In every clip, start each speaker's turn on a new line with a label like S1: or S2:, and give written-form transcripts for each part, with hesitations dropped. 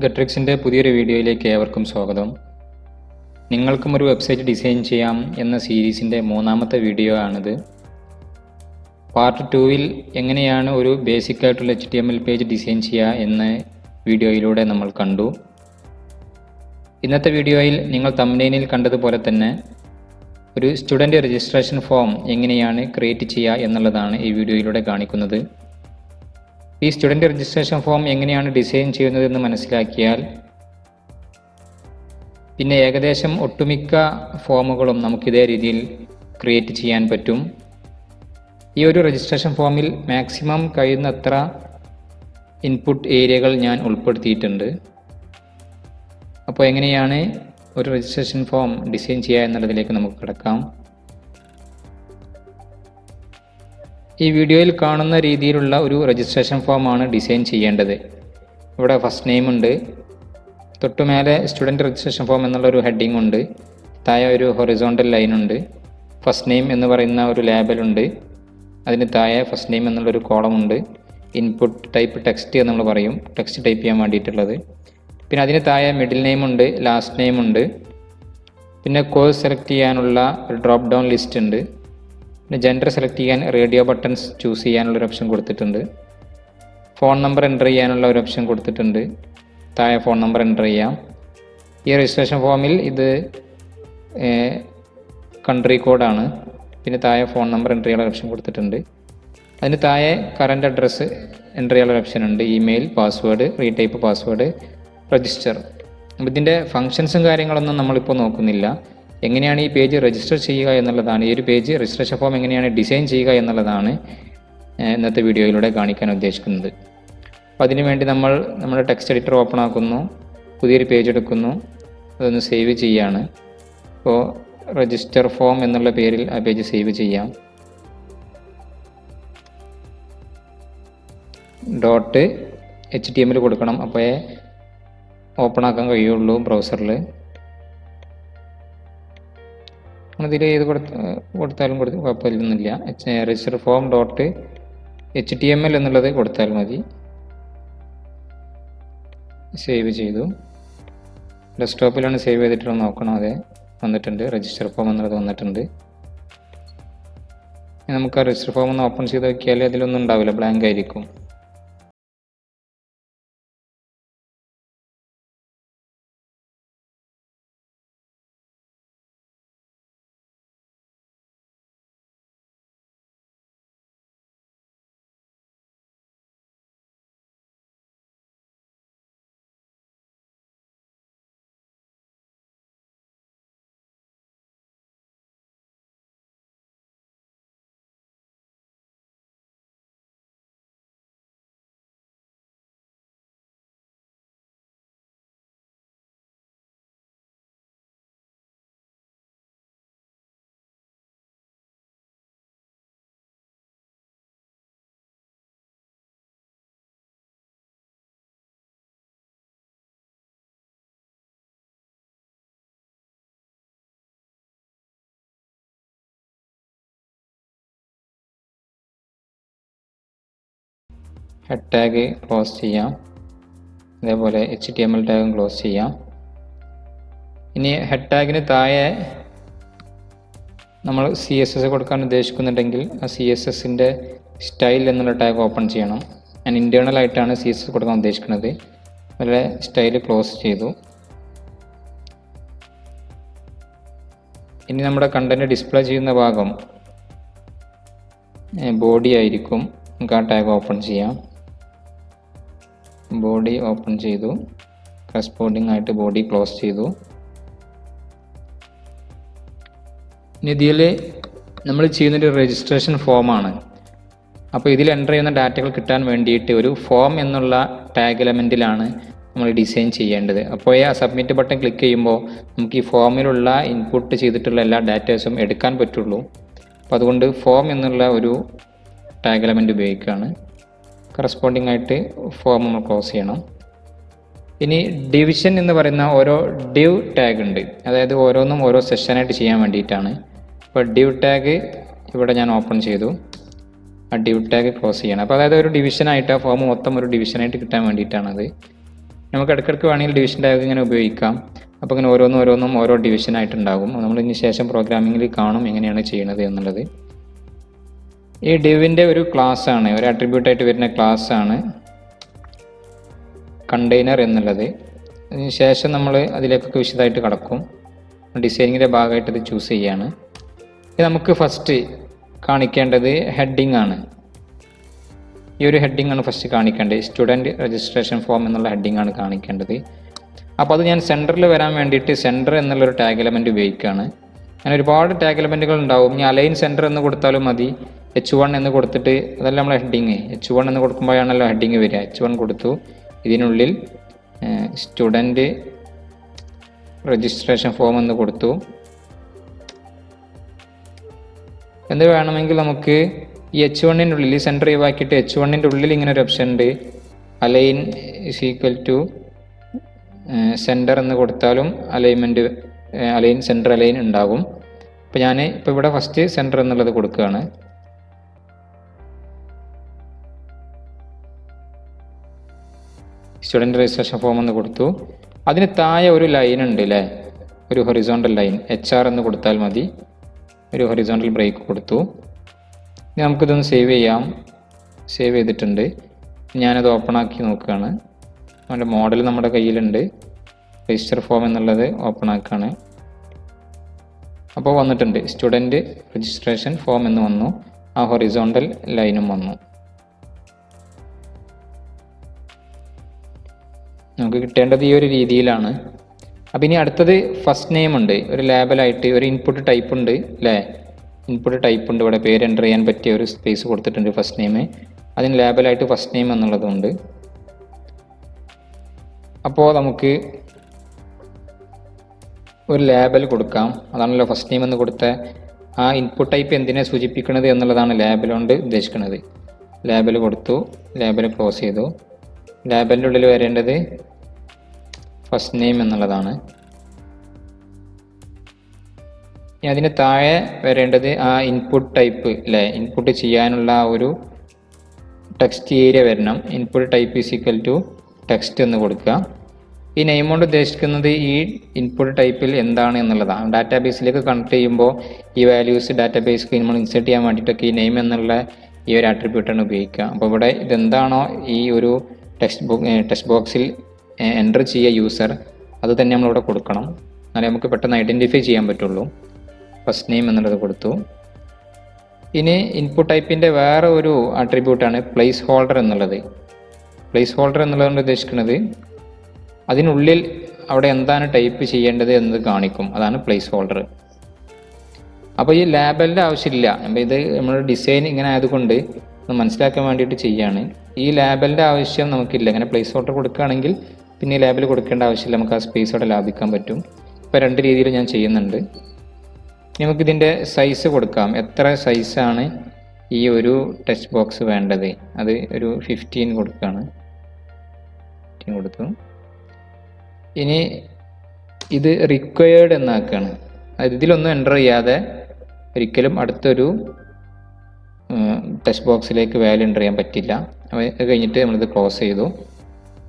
S1: ഗട്രിക്സിൻ്റെ പുതിയൊരു വീഡിയോയിലേക്ക് ഏവർക്കും സ്വാഗതം. നിങ്ങൾക്കും ഒരു വെബ്സൈറ്റ് ഡിസൈൻ ചെയ്യാം എന്ന സീരീസിൻ്റെ മൂന്നാമത്തെ വീഡിയോ ആണിത്. പാർട്ട് 2-ൽ എങ്ങനെയാണ് ഒരു ബേസിക് ആയിട്ടുള്ള HTML പേജ് ഡിസൈൻ ചെയ്യുക എന്ന വീഡിയോയിലൂടെ നമ്മൾ കണ്ടു. ഇന്നത്തെ വീഡിയോയിൽ നിങ്ങൾ തംബ്നെയിലിൽ കണ്ടതുപോലെ തന്നെ ഒരു സ്റ്റുഡൻറ്റ് രജിസ്ട്രേഷൻ ഫോം എങ്ങനെയാണ് ക്രിയേറ്റ് ചെയ്യുക എന്നുള്ളതാണ് ഈ വീഡിയോയിലൂടെ കാണിക്കുന്നത്. ഈ സ്റ്റുഡൻറ്റ് രജിസ്ട്രേഷൻ ഫോം എങ്ങനെയാണ് ഡിസൈൻ ചെയ്യുന്നതെന്ന് മനസ്സിലാക്കിയാൽ പിന്നെ ഏകദേശം ഒട്ടുമിക്ക ഫോമുകളും നമുക്കിതേ രീതിയിൽ ക്രിയേറ്റ് ചെയ്യാൻ പറ്റും. ഈ ഒരു രജിസ്ട്രേഷൻ ഫോമിൽ മാക്സിമം കഴിയുന്നത്ര ഇൻപുട്ട് ഏരിയകൾ ഞാൻ ഉൾപ്പെടുത്തിയിട്ടുണ്ട്. അപ്പോൾ എങ്ങനെയാണ് ഒരു രജിസ്ട്രേഷൻ ഫോം ഡിസൈൻ ചെയ്യുക എന്നുള്ളതിലേക്ക് നമുക്ക് കിടക്കാം. ഈ വീഡിയോയിൽ കാണുന്ന രീതിയിലുള്ള ഒരു രജിസ്ട്രേഷൻ ഫോമാണ് ഡിസൈൻ ചെയ്യേണ്ടത്. ഇവിടെ ഫസ്റ്റ് നെയിം ഉണ്ട്, തൊട്ടുമേലെ സ്റ്റുഡൻറ്റ് രജിസ്ട്രേഷൻ ഫോം എന്നുള്ളൊരു ഹെഡിങ് ഉണ്ട്, താഴെ ഒരു ഹൊറിസോണ്ടൽ ലൈൻ ഉണ്ട്, ഫസ്റ്റ് നെയിം എന്ന് പറയുന്ന ഒരു ലേബലുണ്ട്, അതിന് താഴെ ഫസ്റ്റ് നെയിം എന്നുള്ളൊരു കോളം ഉണ്ട്, ഇൻപുട്ട് ടൈപ്പ് ടെക്സ്റ്റ് എന്ന് നമ്മൾ പറയും, ടെക്സ്റ്റ് ടൈപ്പ് ചെയ്യാൻ വേണ്ടിയിട്ടുള്ളത്. പിന്നെ അതിന് താഴെ മിഡിൽ നെയിം ഉണ്ട്, ലാസ്റ്റ് നെയിം ഉണ്ട്, പിന്നെ കോഴ്സ് സെലക്ട് ചെയ്യാനുള്ള ഒരു ഡ്രോപ്പ് ഡൗൺ ലിസ്റ്റ് ഉണ്ട്, പിന്നെ ജെൻഡർ സെലക്ട് ചെയ്യാൻ റേഡിയോ ബട്ടൺസ് ചൂസ് ചെയ്യാനുള്ളൊരു ഓപ്ഷൻ കൊടുത്തിട്ടുണ്ട്, ഫോൺ നമ്പർ എൻ്റർ ചെയ്യാനുള്ള ഒരു ഓപ്ഷൻ കൊടുത്തിട്ടുണ്ട്, താഴെ ഫോൺ നമ്പർ എൻ്റർ ചെയ്യാം. ഈ രജിസ്ട്രേഷൻ ഫോമിൽ ഇത് കൺട്രി കോഡാണ്. പിന്നെ താഴെ ഫോൺ നമ്പർ എൻ്റർ ചെയ്യാനുള്ള ഓപ്ഷൻ കൊടുത്തിട്ടുണ്ട്. അതിന് താഴെ കറൻറ്റ് അഡ്രസ്സ് എൻ്റർ ചെയ്യാനുള്ള ഓപ്ഷൻ ഉണ്ട്, email, password, retype password, register. അപ്പോൾ ഇതിൻ്റെ ഫങ്ഷൻസും കാര്യങ്ങളൊന്നും നമ്മളിപ്പോൾ നോക്കുന്നില്ല. എങ്ങനെയാണ് ഈ പേജ് രജിസ്റ്റർ ചെയ്യുക എന്നുള്ളതാണ്, ഈ ഒരു പേജ് രജിസ്ട്രേഷൻ ഫോം എങ്ങനെയാണ് ഡിസൈൻ ചെയ്യുക എന്നുള്ളതാണ് ഇന്നത്തെ വീഡിയോയിലൂടെ കാണിക്കാൻ ഉദ്ദേശിക്കുന്നത്. അപ്പോൾ അതിനുവേണ്ടി നമ്മുടെ ടെക്സ്റ്റ് എഡിറ്റർ ഓപ്പൺ ആക്കുന്നു, പുതിയൊരു പേജ് എടുക്കുന്നു, അതൊന്ന് സേവ് ചെയ്യുകയാണ്. അപ്പോൾ രജിസ്റ്റർ ഫോം എന്നുള്ള പേരിൽ ആ പേജ് സേവ് ചെയ്യാം. .html കൊടുക്കണം, അപ്പോഴേ ഓപ്പൺ ആക്കാൻ കഴിയുള്ളൂ ബ്രൗസറിൽ. ഇതിൽ ഏത് കൊടുത്താലും കുഴപ്പമില്ല. രജിസ്റ്റർ ഫോം .html എന്നുള്ളത് കൊടുത്താൽ മതി. സേവ് ചെയ്തു. ഡെസ്ക്ടോപ്പിലാണ് സേവ് ചെയ്തിട്ടുള്ളത്, നോക്കണം. അതെ, വന്നിട്ടുണ്ട്, രജിസ്റ്റർ ഫോം എന്നുള്ളത് വന്നിട്ടുണ്ട്. നമുക്ക് ആ രജിസ്റ്റർ ഫോം ഒന്ന് ഓപ്പൺ ചെയ്ത് നോക്കിയാൽ അതിലൊന്നും ഉണ്ടാവില്ല, ബ്ലാങ്ക് ആയിരിക്കും. ഹെഡ് ടാഗ് ക്ലോസ് ചെയ്യാം, അതേപോലെ HTML ടാഗും ക്ലോസ് ചെയ്യാം. ഇനി ഹെഡ് ടാഗിന് താഴെ നമ്മൾ CSS കൊടുക്കാൻ ഉദ്ദേശിക്കുന്നുണ്ടെങ്കിൽ ആ CSSൻ്റെ സ്റ്റൈൽ എന്നുള്ള ടാഗ് ഓപ്പൺ ചെയ്യണം. ഞാൻ ഇൻറ്റേർണൽ ആയിട്ടാണ് CSS കൊടുക്കാൻ ഉദ്ദേശിക്കുന്നത്. അതുപോലെ സ്റ്റൈൽ ക്ലോസ് ചെയ്തു. ഇനി നമ്മുടെ കണ്ടൻറ്റ് ഡിസ്പ്ലേ ചെയ്യുന്ന ഭാഗം ബോഡി ആയിരിക്കും. നമുക്ക് ആ ടാഗ് ഓപ്പൺ ചെയ്യാം. ബോഡി ഓപ്പൺ ചെയ്തു, കറസ്പോണ്ടിങ് ആയിട്ട് ബോഡി ക്ലോസ് ചെയ്തു. ഇനി ഇതിൽ നമ്മൾ ചെയ്യുന്നൊരു രജിസ്ട്രേഷൻ ഫോമാണ്. അപ്പോൾ ഇതിൽ എൻ്റർ ചെയ്യുന്ന ഡാറ്റകൾ കിട്ടാൻ വേണ്ടിയിട്ട് ഒരു ഫോം എന്നുള്ള ടാഗ് എലമെൻറ്റിലാണ് നമ്മൾ ഡിസൈൻ ചെയ്യേണ്ടത്. അപ്പോൾ ആ സബ്മിറ്റ് ബട്ടൺ ക്ലിക്ക് ചെയ്യുമ്പോൾ നമുക്ക് ഈ ഫോമിലുള്ള ഇൻപുട്ട് ചെയ്തിട്ടുള്ള എല്ലാ ഡാറ്റേഴ്സും എടുക്കാൻ പറ്റുള്ളൂ. അപ്പോൾ അതുകൊണ്ട് ഫോം എന്നുള്ള ഒരു ടാഗ് എലമെൻറ്റ് ഉപയോഗിക്കുകയാണ്. കറസ്പോണ്ടിങ് ആയിട്ട് ഫോം നമ്മൾ ക്ലോസ് ചെയ്യണം. ഇനി ഡിവിഷൻ എന്ന് പറയുന്ന ഓരോ ഡിവ് ടാഗ് ഉണ്ട്, അതായത് ഓരോന്നും ഓരോ സെഷനായിട്ട് ചെയ്യാൻ വേണ്ടിയിട്ടാണ്. അപ്പോൾ ഡിവ് ടാഗ് ഇവിടെ ഞാൻ ഓപ്പൺ ചെയ്തു, ആ ഡിവ് ടാഗ് ക്ലോസ് ചെയ്യണം. അപ്പോൾ അതായത് ഒരു ഡിവിഷനായിട്ട് ആ ഫോം മൊത്തം ഒരു ഡിവിഷനായിട്ട് കിട്ടാൻ വേണ്ടിയിട്ടാണത്. നമുക്ക് ഇടയ്ക്കിടയ്ക്ക് വേണമെങ്കിൽ ഡിവിഷൻ ടാഗ് ഇങ്ങനെ ഉപയോഗിക്കാം. അപ്പോൾ ഇങ്ങനെ ഓരോന്നും ഓരോ ഡിവിഷനായിട്ടുണ്ടാകും. നമ്മൾ ഇനി ശേഷം പ്രോഗ്രാമിങ്ങിൽ കാണും എങ്ങനെയാണ് ചെയ്യുന്നത് എന്നുള്ളത്. ഈ ഡിവിൻ്റെ ഒരു ക്ലാസ് ആണ്, ഒരു ആട്രിബ്യൂട്ടായിട്ട് വരുന്ന ക്ലാസ് ആണ് കണ്ടെയ്നർ എന്നുള്ളത്. അതിന് ശേഷം നമ്മൾ അതിലേക്കൊക്കെ വിശദമായിട്ട് കടക്കും. ഡിസൈനിങ്ങിൻ്റെ ഭാഗമായിട്ട് ഇത് ചൂസ് ചെയ്യാണ്. നമുക്ക് ഫസ്റ്റ് കാണിക്കേണ്ടത് ഹെഡിങ് ആണ്. ഈ ഒരു ഹെഡിങ് ആണ് ഫസ്റ്റ് കാണിക്കേണ്ടത്. സ്റ്റുഡൻറ്റ് രജിസ്ട്രേഷൻ ഫോം എന്നുള്ള ഹെഡിങ് ആണ് കാണിക്കേണ്ടത്. അപ്പോൾ അത് ഞാൻ സെൻറ്ററിൽ വരാൻ വേണ്ടിയിട്ട് സെൻറ്റർ എന്നുള്ളൊരു ടാഗ് എലമെൻറ്റ് ഉപയോഗിക്കുകയാണ്. അങ്ങനെ ഒരുപാട് ടാഗ് എലമെൻറ്റുകൾ ഉണ്ടാവും. ഇനി അലൈൻ സെൻറ്റർ എന്ന് കൊടുത്താലും മതി. H1 എന്ന് കൊടുത്തിട്ട് അതല്ല നമ്മളെ ഹെഡിങ്. H1 എന്ന് കൊടുക്കുമ്പോഴാണല്ലോ ഹെഡിങ് വരിക. H1 കൊടുത്തു. ഇതിനുള്ളിൽ സ്റ്റുഡൻറ്റ് രജിസ്ട്രേഷൻ ഫോം എന്ന് കൊടുത്തു. എന്ത് വേണമെങ്കിൽ നമുക്ക് ഈ H1-ൻ്റെ ഉള്ളിൽ സെൻറ്റർ ഒഴിവാക്കിയിട്ട് H1-ൻ്റെ ഉള്ളിൽ ഇങ്ങനെ ഒരു ഓപ്ഷൻ ഉണ്ട്. Align is equal to center എന്ന് കൊടുത്താലും അലൈൻമെൻറ്റ് അലൈൻ സെൻറ്റർ അലൈൻ ഉണ്ടാകും. അപ്പോൾ ഞാൻ ഇപ്പോൾ ഇവിടെ ഫസ്റ്റ് സെൻറ്റർ എന്നുള്ളത് കൊടുക്കുകയാണ്. സ്റ്റുഡൻറ്റ് രജിസ്ട്രേഷൻ ഫോം എന്ന് കൊടുത്തു. അതിന് താഴെ ഒരു ലൈൻ ഉണ്ട് അല്ലേ, ഒരു ഹൊറിസോണ്ടൽ ലൈൻ. HR എന്ന് കൊടുത്താൽ മതി. ഒരു ഹൊറിസോണ്ടൽ ബ്രേക്ക് കൊടുത്തു. ഇനി നമുക്കിതൊന്ന് സേവ് ചെയ്യാം. സേവ് ചെയ്തിട്ടുണ്ട്. ഞാനത് ഓപ്പൺ ആക്കി നോക്കുകയാണ്. അതിൻ്റെ മോഡൽ നമ്മുടെ കയ്യിലുണ്ട്. രജിസ്റ്റർ ഫോം എന്നുള്ളത് ഓപ്പൺ ആക്കുകയാണ്. അപ്പോൾ വന്നിട്ടുണ്ട് സ്റ്റുഡൻറ്റ് രജിസ്ട്രേഷൻ ഫോം എന്ന് വന്നു. ആ ഹൊറിസോണ്ടൽ ലൈനും വന്നു. നമുക്ക് കിട്ടേണ്ടത് ഈ ഒരു രീതിയിലാണ്. അപ്പോൾ ഇനി അടുത്തത് ഫസ്റ്റ് നെയിം ഉണ്ട്. ഒരു ലേബലായിട്ട് ഒരു ഇൻപുട്ട് ടൈപ്പ് ഉണ്ട് അല്ലേ, ഇൻപുട്ട് ടൈപ്പ് ഉണ്ട്. ഇവിടെ പേര് എൻ്റർ ചെയ്യാൻ പറ്റിയ ഒരു സ്പേസ് കൊടുത്തിട്ടുണ്ട് ഫസ്റ്റ് നെയിം. അതിന് ലേബലായിട്ട് ഫസ്റ്റ് നെയിം എന്നുള്ളതുണ്ട്. അപ്പോൾ നമുക്ക് ഒരു ലേബൽ കൊടുക്കാം. അതാണല്ലോ ഫസ്റ്റ് നെയിം എന്ന് കൊടുത്ത ആ ഇൻപുട്ട് ടൈപ്പ് എന്തിനെ സൂചിപ്പിക്കുന്നത് എന്നുള്ളതാണ് ലേബൽ കൊണ്ട് ഉദ്ദേശിക്കുന്നത്. ലേബൽ കൊടുത്തു. ലേബൽ ക്ലോസ് ചെയ്തു. ലേബലിൻ്റെ ഉള്ളിൽ വരേണ്ടത് ഫസ്റ്റ് നെയിം എന്നുള്ളതാണ്. ഇനി അതിന് താഴെ വരേണ്ടത് ആ ഇൻപുട്ട് ടൈപ്പ് അല്ലേ, ഇൻപുട്ട് ചെയ്യാനുള്ള ഒരു ടെക്സ്റ്റ് ഏരിയ വരണം. Input type is equal to text എന്ന് കൊടുക്കുക. ഈ നെയിം കൊണ്ട് ഉദ്ദേശിക്കുന്നത് ഈ ഇൻപുട്ട് ടൈപ്പിൽ എന്താണ് എന്നുള്ളതാണ്. ഡാറ്റാബേസിലേക്ക് കണക്ട് ചെയ്യുമ്പോൾ ഈ വാല്യൂസ് ഡാറ്റാബേസിലേക്ക് നമ്മൾ ഇൻസേർട്ട് ചെയ്യാൻ വേണ്ടിയിട്ടൊക്കെ ഈ നെയിം എന്നുള്ള ഈ ഒരു ആട്രിബ്യൂട്ടാണ് ഉപയോഗിക്കുക. അപ്പോൾ ഇവിടെ ഇതെന്താണോ ഈ ഒരു ടെക്സ്റ്റ് ബോക്സിൽ എൻ്റർ ചെയ്യുക യൂസർ, അത് തന്നെ നമ്മളിവിടെ കൊടുക്കണം. എന്നാലേ നമുക്ക് പെട്ടെന്ന് ഐഡൻറ്റിഫൈ ചെയ്യാൻ പറ്റുള്ളൂ. ഫസ്റ്റ് നെയിം എന്നുള്ളത് കൊടുത്തു. ഇനി ഇൻപുട്ട് ടൈപ്പിൻ്റെ വേറെ ഒരു ആട്രിബ്യൂട്ടാണ് പ്ലേസ് ഹോൾഡർ എന്നുള്ളത്. പ്ലേസ് ഹോൾഡർ എന്നുള്ളതുകൊണ്ട് ഉദ്ദേശിക്കുന്നത് അതിനുള്ളിൽ അവിടെ എന്താണ് ടൈപ്പ് ചെയ്യേണ്ടത് എന്നത് കാണിക്കും. അതാണ് പ്ലേസ് ഹോൾഡർ. അപ്പോൾ ഈ ലേബലിൻ്റെ ആവശ്യമില്ല. അപ്പോൾ ഇത് നമ്മുടെ ഡിസൈൻ ഇങ്ങനെ ആയതുകൊണ്ട് മനസ്സിലാക്കാൻ വേണ്ടിയിട്ട് ചെയ്യാണ്. ഈ ലേബലിൻ്റെ ആവശ്യം നമുക്കില്ല. ഇങ്ങനെ പ്ലേസ് ഹോൾഡർ കൊടുക്കുകയാണെങ്കിൽ പിന്നെ ഈ ലേബൽ കൊടുക്കേണ്ട ആവശ്യമില്ല. നമുക്ക് ആ സ്പേസോടെ ലാഭിക്കാൻ പറ്റും. ഇപ്പോൾ രണ്ട് രീതിയിൽ ഞാൻ ചെയ്യുന്നുണ്ട്. നമുക്കിതിൻ്റെ സൈസ് കൊടുക്കാം. എത്ര സൈസാണ് ഈ ഒരു ടെക്സ്റ്റ് ബോക്സ് വേണ്ടത്, അത് ഒരു 15 കൊടുക്കുകയാണ്. 15 കൊടുത്തു. ഇനി ഇത് റിക്വയേർഡ് എന്നാക്കുകയാണ്. അതായത് ഇതിലൊന്നും എൻ്റർ ചെയ്യാതെ ഒരിക്കലും അടുത്തൊരു ടെക്സ്റ്റ് ബോക്സിലേക്ക് വാല്യൂ എൻ്റർ ചെയ്യാൻ പറ്റില്ല. അപ്പോൾ അത് കഴിഞ്ഞിട്ട് നമ്മളിത് ക്ലോസ് ചെയ്തു.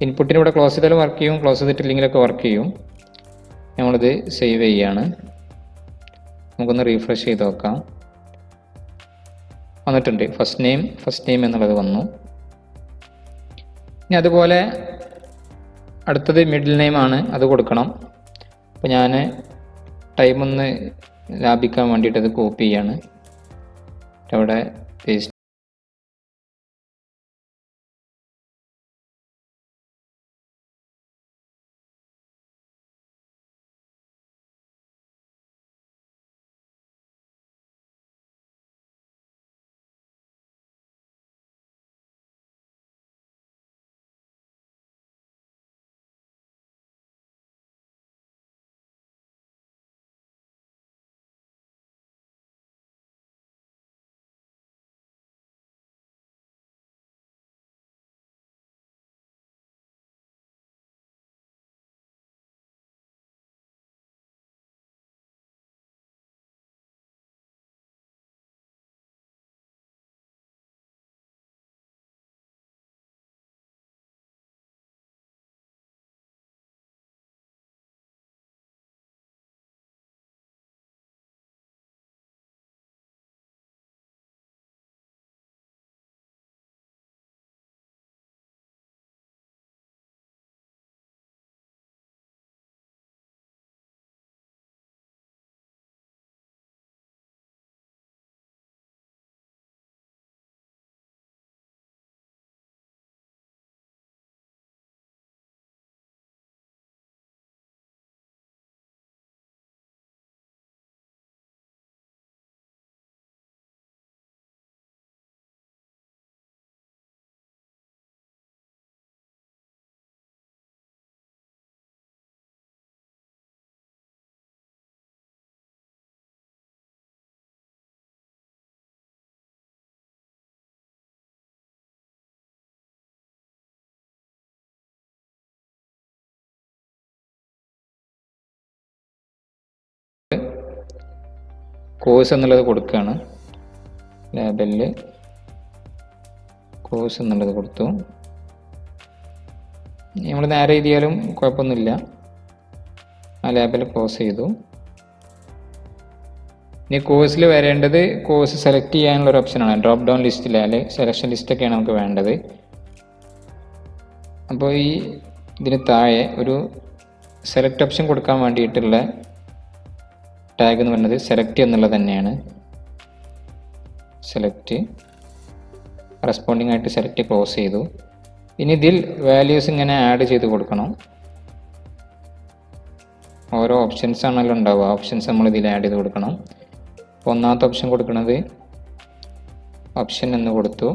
S1: ഇൻപുട്ടിന് ഇവിടെ ക്ലോസ് ചെയ്താലും വർക്ക് ചെയ്യും, ക്ലോസ് ചെയ്തിട്ടില്ലെങ്കിലൊക്കെ വർക്ക് ചെയ്യും. നമ്മളിത് സേവ് ചെയ്യാണ്. നമുക്കൊന്ന് റീഫ്രഷ് ചെയ്ത് നോക്കാം. വന്നിട്ടുണ്ട് ഫസ്റ്റ് നെയിം എന്നുള്ളത് വന്നു. ഇനി അതുപോലെ അടുത്തത് മിഡിൽ നെയിം ആണ്, അത് കൊടുക്കണം. അപ്പോൾ ഞാൻ ടൈമൊന്ന് ലാഭിക്കാൻ വേണ്ടിയിട്ട് അത് കോപ്പി ചെയ്യാണ്. അവിടെ പേസ്റ്റ് കോഴ്സ് എന്നുള്ളത് കൊടുക്കുകയാണ്. ലേബലിൽ കോഴ്സ് എന്നുള്ളത് കൊടുത്തു. നമ്മൾ നേരെ എഴുതിയാലും കുഴപ്പമൊന്നുമില്ല. ആ ലേബൽ ക്ലോസ് ചെയ്തു. ഇനി കോഴ്സിൽ വരേണ്ടത് കോഴ്സ് സെലക്ട് ചെയ്യാനുള്ള ഒരു ഓപ്ഷനാണ്. ഡ്രോപ്പ് ഡൗൺ ലിസ്റ്റിൽ അല്ലെങ്കിൽ സെലക്ഷൻ ലിസ്റ്റൊക്കെയാണ് നമുക്ക് വേണ്ടത്. അപ്പോൾ ഈ ഇതിന് താഴെ ഒരു സെലക്ട് ഓപ്ഷൻ കൊടുക്കാൻ വേണ്ടിയിട്ടുള്ള ടാഗ് എന്ന് പറയുന്നത് സെലക്ട് എന്നുള്ളത് തന്നെയാണ്. സെലക്ട് റെസ്പോണ്ടിങ് ആയിട്ട് സെലക്ട് ക്ലോസ് ചെയ്തു. ഇനി ഇതിൽ വാല്യൂസ് ഇങ്ങനെ ആഡ് ചെയ്ത് കൊടുക്കണം. ഓരോ ഓപ്ഷൻസ് ആണല്ലോ ഉണ്ടാവുക. ഓപ്ഷൻസ് നമ്മൾ ഇതിൽ ആഡ് ചെയ്ത് കൊടുക്കണം. അപ്പോൾ ഒന്നാമത്തെ ഓപ്ഷൻ കൊടുക്കുന്നത് ഓപ്ഷൻ എന്ന് കൊടുത്തു.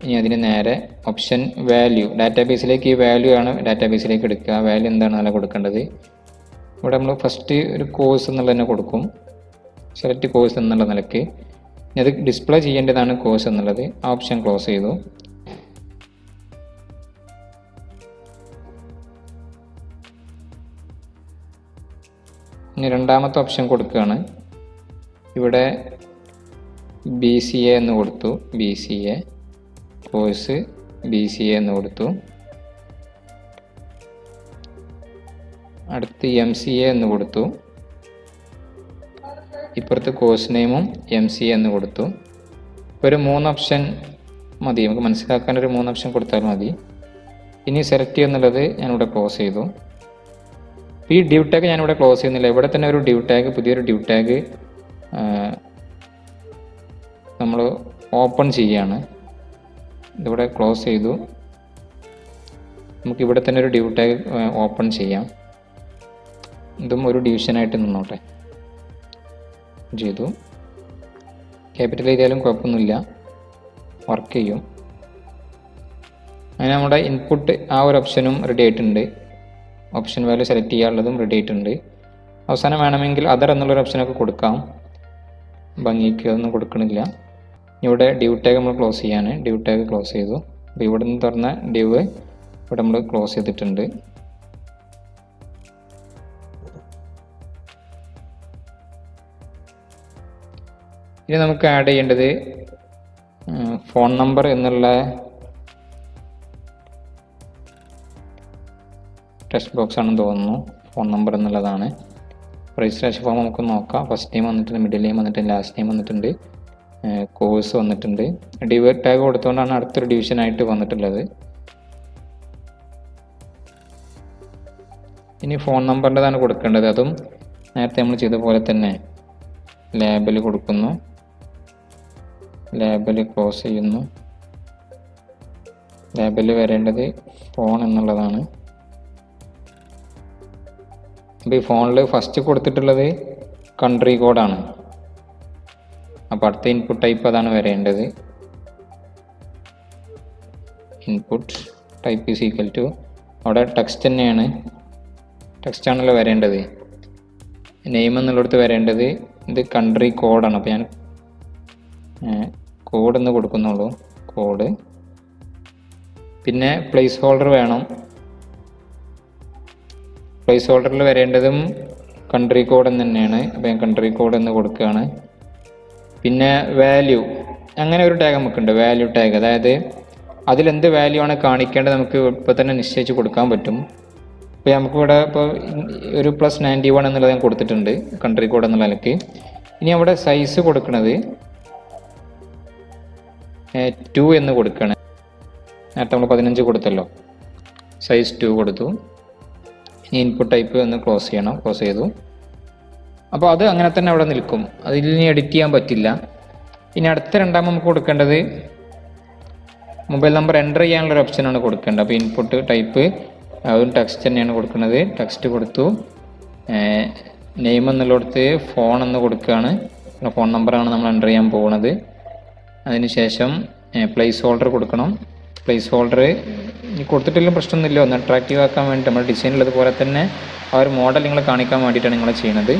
S1: ഇനി അതിന് നേരെ ഓപ്ഷൻ വാല്യൂ, ഡാറ്റാബേസിലേക്ക് ഈ വാല്യൂ ആണ് ഡാറ്റാബേസിലേക്ക് എടുക്കുക. വാല്യൂ എന്താണെന്നല്ല കൊടുക്കേണ്ടത്. ഇവിടെ നമ്മൾ ഫസ്റ്റ് ഒരു കോഴ്സ് എന്നുള്ളത് തന്നെ കൊടുക്കും. സെലക്ട് കോഴ്സ് എന്നുള്ള നിലയ്ക്ക്. ഇനി അത് ഡിസ്പ്ലേ ചെയ്യേണ്ടതാണ് കോഴ്സ് എന്നുള്ളത്. ആ ഓപ്ഷൻ ക്ലോസ് ചെയ്തു. ഇനി രണ്ടാമത്തെ ഓപ്ഷൻ കൊടുക്കുകയാണ്. ഇവിടെ BCA എന്ന് കൊടുത്തു. BCA കോഴ്സ് BCA എന്ന് കൊടുത്തു. അടുത്ത് MCA എന്ന് കൊടുത്തു. ഇപ്പുറത്ത് കോഴ്സ് നെയിമും MCA എന്ന് കൊടുത്തു. ഇപ്പോൾ ഒരു 3 ഓപ്ഷൻ മതി. നമുക്ക് മനസ്സിലാക്കാൻ ഒരു 3 ഓപ്ഷൻ കൊടുത്താൽ മതി. ഇനി സെലക്ട് ചെയ്യുന്നുള്ളത് ഞാനിവിടെ ക്ലോസ് ചെയ്തു. ഈ ഡ്യൂ ടാഗ് ഞാനിവിടെ ക്ലോസ് ചെയ്യുന്നില്ല. ഇവിടെ തന്നെ ഒരു ഡ്യൂ ടാഗ്, പുതിയൊരു ഡ്യൂ ടാഗ് നമ്മൾ ഓപ്പൺ ചെയ്യുകയാണ്. ഇതിവിടെ ക്ലോസ് ചെയ്തു. നമുക്കിവിടെ തന്നെ ഒരു ഡ്യൂ ടാഗ് ഓപ്പൺ ചെയ്യാം. ഇതും ഒരു ഡിവിഷനായിട്ട് നിന്നോട്ടെ. ചെയ്തു. ക്യാപിറ്റൽ എഴുതിയാലും കുഴപ്പമൊന്നുമില്ല, വർക്ക് ചെയ്യും. അങ്ങനെ നമ്മുടെ ഇൻപുട്ട് ആ ഒരു ഓപ്ഷനും റെഡി ആയിട്ടുണ്ട്. ഓപ്ഷൻ വാല്യൂ സെലക്ട് ചെയ്യാനുള്ളതും റെഡി ആയിട്ടുണ്ട്. അവസാനം വേണമെങ്കിൽ അതർ എന്നുള്ളൊരു ഓപ്ഷനൊക്കെ കൊടുക്കാം. ഭംഗിക്ക് അതൊന്നും കൊടുക്കണില്ല. ഇവിടെ ഡ്യൂ ടാഗ് നമ്മൾ ക്ലോസ് ചെയ്യാണ്. ഡ്യൂ ടാഗ് ക്ലോസ് ചെയ്തു. അപ്പോൾ ഇവിടെ നിന്ന് തുറന്ന ഡ്യൂ ഇവിടെ നമ്മൾ ക്ലോസ് ചെയ്തിട്ടുണ്ട്. ഇനി നമുക്ക് ആഡ് ചെയ്യേണ്ടത് ഫോൺ നമ്പർ എന്നുള്ള ടെക്സ്റ്റ് ബോക്സ് ആണെന്ന് തോന്നുന്നു. ഫോൺ നമ്പർ എന്നുള്ളതാണ്. രജിസ്ട്രേഷൻ ഫോം നമുക്ക് നോക്കാം. ഫസ്റ്റ് നെയിം വന്നിട്ടുണ്ട്, മിഡിൽ നെയിം വന്നിട്ടുണ്ട്, ലാസ്റ്റ് നെയിം വന്നിട്ടുണ്ട്, കോഴ്സ് വന്നിട്ടുണ്ട്. ഡിവൈ ടാഗ് കൊടുത്തുകൊണ്ടാണ് അടുത്തൊരു ഡിവിഷനായിട്ട് വന്നിട്ടുള്ളത്. ഇനി ഫോൺ നമ്പറിൻ്റെതാണ് കൊടുക്കേണ്ടത്. അതും നേരത്തെ നമ്മൾ ചെയ്ത പോലെ തന്നെ ലേബൽ കൊടുക്കുന്നു. ലേബൽ ക്ലോസ് ചെയ്യുന്നു. ലേബൽ വരേണ്ടത് ഫോൺ എന്നുള്ളതാണ്. അപ്പോൾ ഈ ഫോണിൽ ഫസ്റ്റ് കൊടുത്തിട്ടുള്ളത് കൺട്രി കോഡാണ്. അപ്പോൾ അടുത്ത ഇൻപുട്ട് ടൈപ്പ് അതാണ് വരേണ്ടത്. Input type is equal to, അവിടെ ടെക്സ്റ്റ് തന്നെയാണ്, ടെക്സ്റ്റ് ആണല്ലോ വരേണ്ടത്. നെയിം എന്നുള്ളിടത്ത് വരേണ്ടത് ഇത് കൺട്രി കോഡാണ്. അപ്പോൾ ഞാൻ കോഡ് എന്ന് കൊടുക്കുന്നുള്ളൂ. കോഡ്. പിന്നെ പ്ലേസ് ഹോൾഡർ വേണം. പ്ലേസ് ഹോൾഡറിൽ വരേണ്ടതും കൺട്രി കോഡ് എന്ന് തന്നെയാണ്. അപ്പോൾ ഞാൻ കൺട്രി കോഡ് എന്ന് കൊടുക്കുകയാണ്. പിന്നെ വാല്യൂ, അങ്ങനെ ഒരു ടാഗ് നമുക്കുണ്ട്, വാല്യൂ ടാഗ്. അതായത് അതിലെന്ത് വാല്യൂ ആണ് കാണിക്കേണ്ടത് നമുക്ക് ഇപ്പോൾ തന്നെ നിശ്ചയിച്ച് കൊടുക്കാൻ പറ്റും. ഇപ്പോൾ നമുക്കിവിടെ ഇപ്പോൾ ഒരു +91 എന്നുള്ളത് ഞാൻ കൊടുത്തിട്ടുണ്ട് കൺട്രി കോഡ് എന്നുള്ള നിലയ്ക്ക്. ഇനി അവിടെ സൈസ് കൊടുക്കുന്നത് 2 എന്ന് കൊടുക്കുകയാണ്. നേരത്തെ നമ്മൾ 15 കൊടുത്തല്ലോ, സൈസ് 2 കൊടുത്തു. ഇനി ഇൻപുട്ട് ടൈപ്പ് ഒന്ന് ക്ലോസ് ചെയ്യണം. ക്ലോസ് ചെയ്തു. അപ്പോൾ അത് അങ്ങനെ തന്നെ അവിടെ നിൽക്കും. അതിൽ ഇനി എഡിറ്റ് ചെയ്യാൻ പറ്റില്ല. ഇനി അടുത്ത രണ്ടാമത് നമുക്ക് കൊടുക്കേണ്ടത് മൊബൈൽ നമ്പർ എൻ്റർ ചെയ്യാനുള്ളൊരു ഓപ്ഷനാണ് കൊടുക്കേണ്ടത്. അപ്പോൾ ഇൻപുട്ട് ടൈപ്പ് അതും ടെക്സ്റ്റ് തന്നെയാണ് കൊടുക്കുന്നത്. ടെക്സ്റ്റ് കൊടുത്തു. നെയിം എന്നുള്ളിടത്ത് ഫോൺ എന്ന് കൊടുക്കുകയാണ്. ഫോൺ നമ്പറാണ് നമ്മൾ എൻ്റർ ചെയ്യാൻ പോകുന്നത്. അതിനുശേഷം പ്ലേസ് ഹോൾഡർ കൊടുക്കണം. പ്ലേസ് ഹോൾഡർ കൊടുത്തിട്ടില്ല പ്രശ്നമൊന്നുമില്ല. ഒന്ന് അട്രാക്റ്റീവ് ആക്കാൻ വേണ്ടി നമ്മൾ ഡിസൈനിലുള്ളതുപോലെ തന്നെ ആ ഒരു മോഡൽ നിങ്ങളെ കാണിക്കാൻ വേണ്ടിയിട്ടാണ് നിങ്ങൾ ചെയ്യുന്നത്.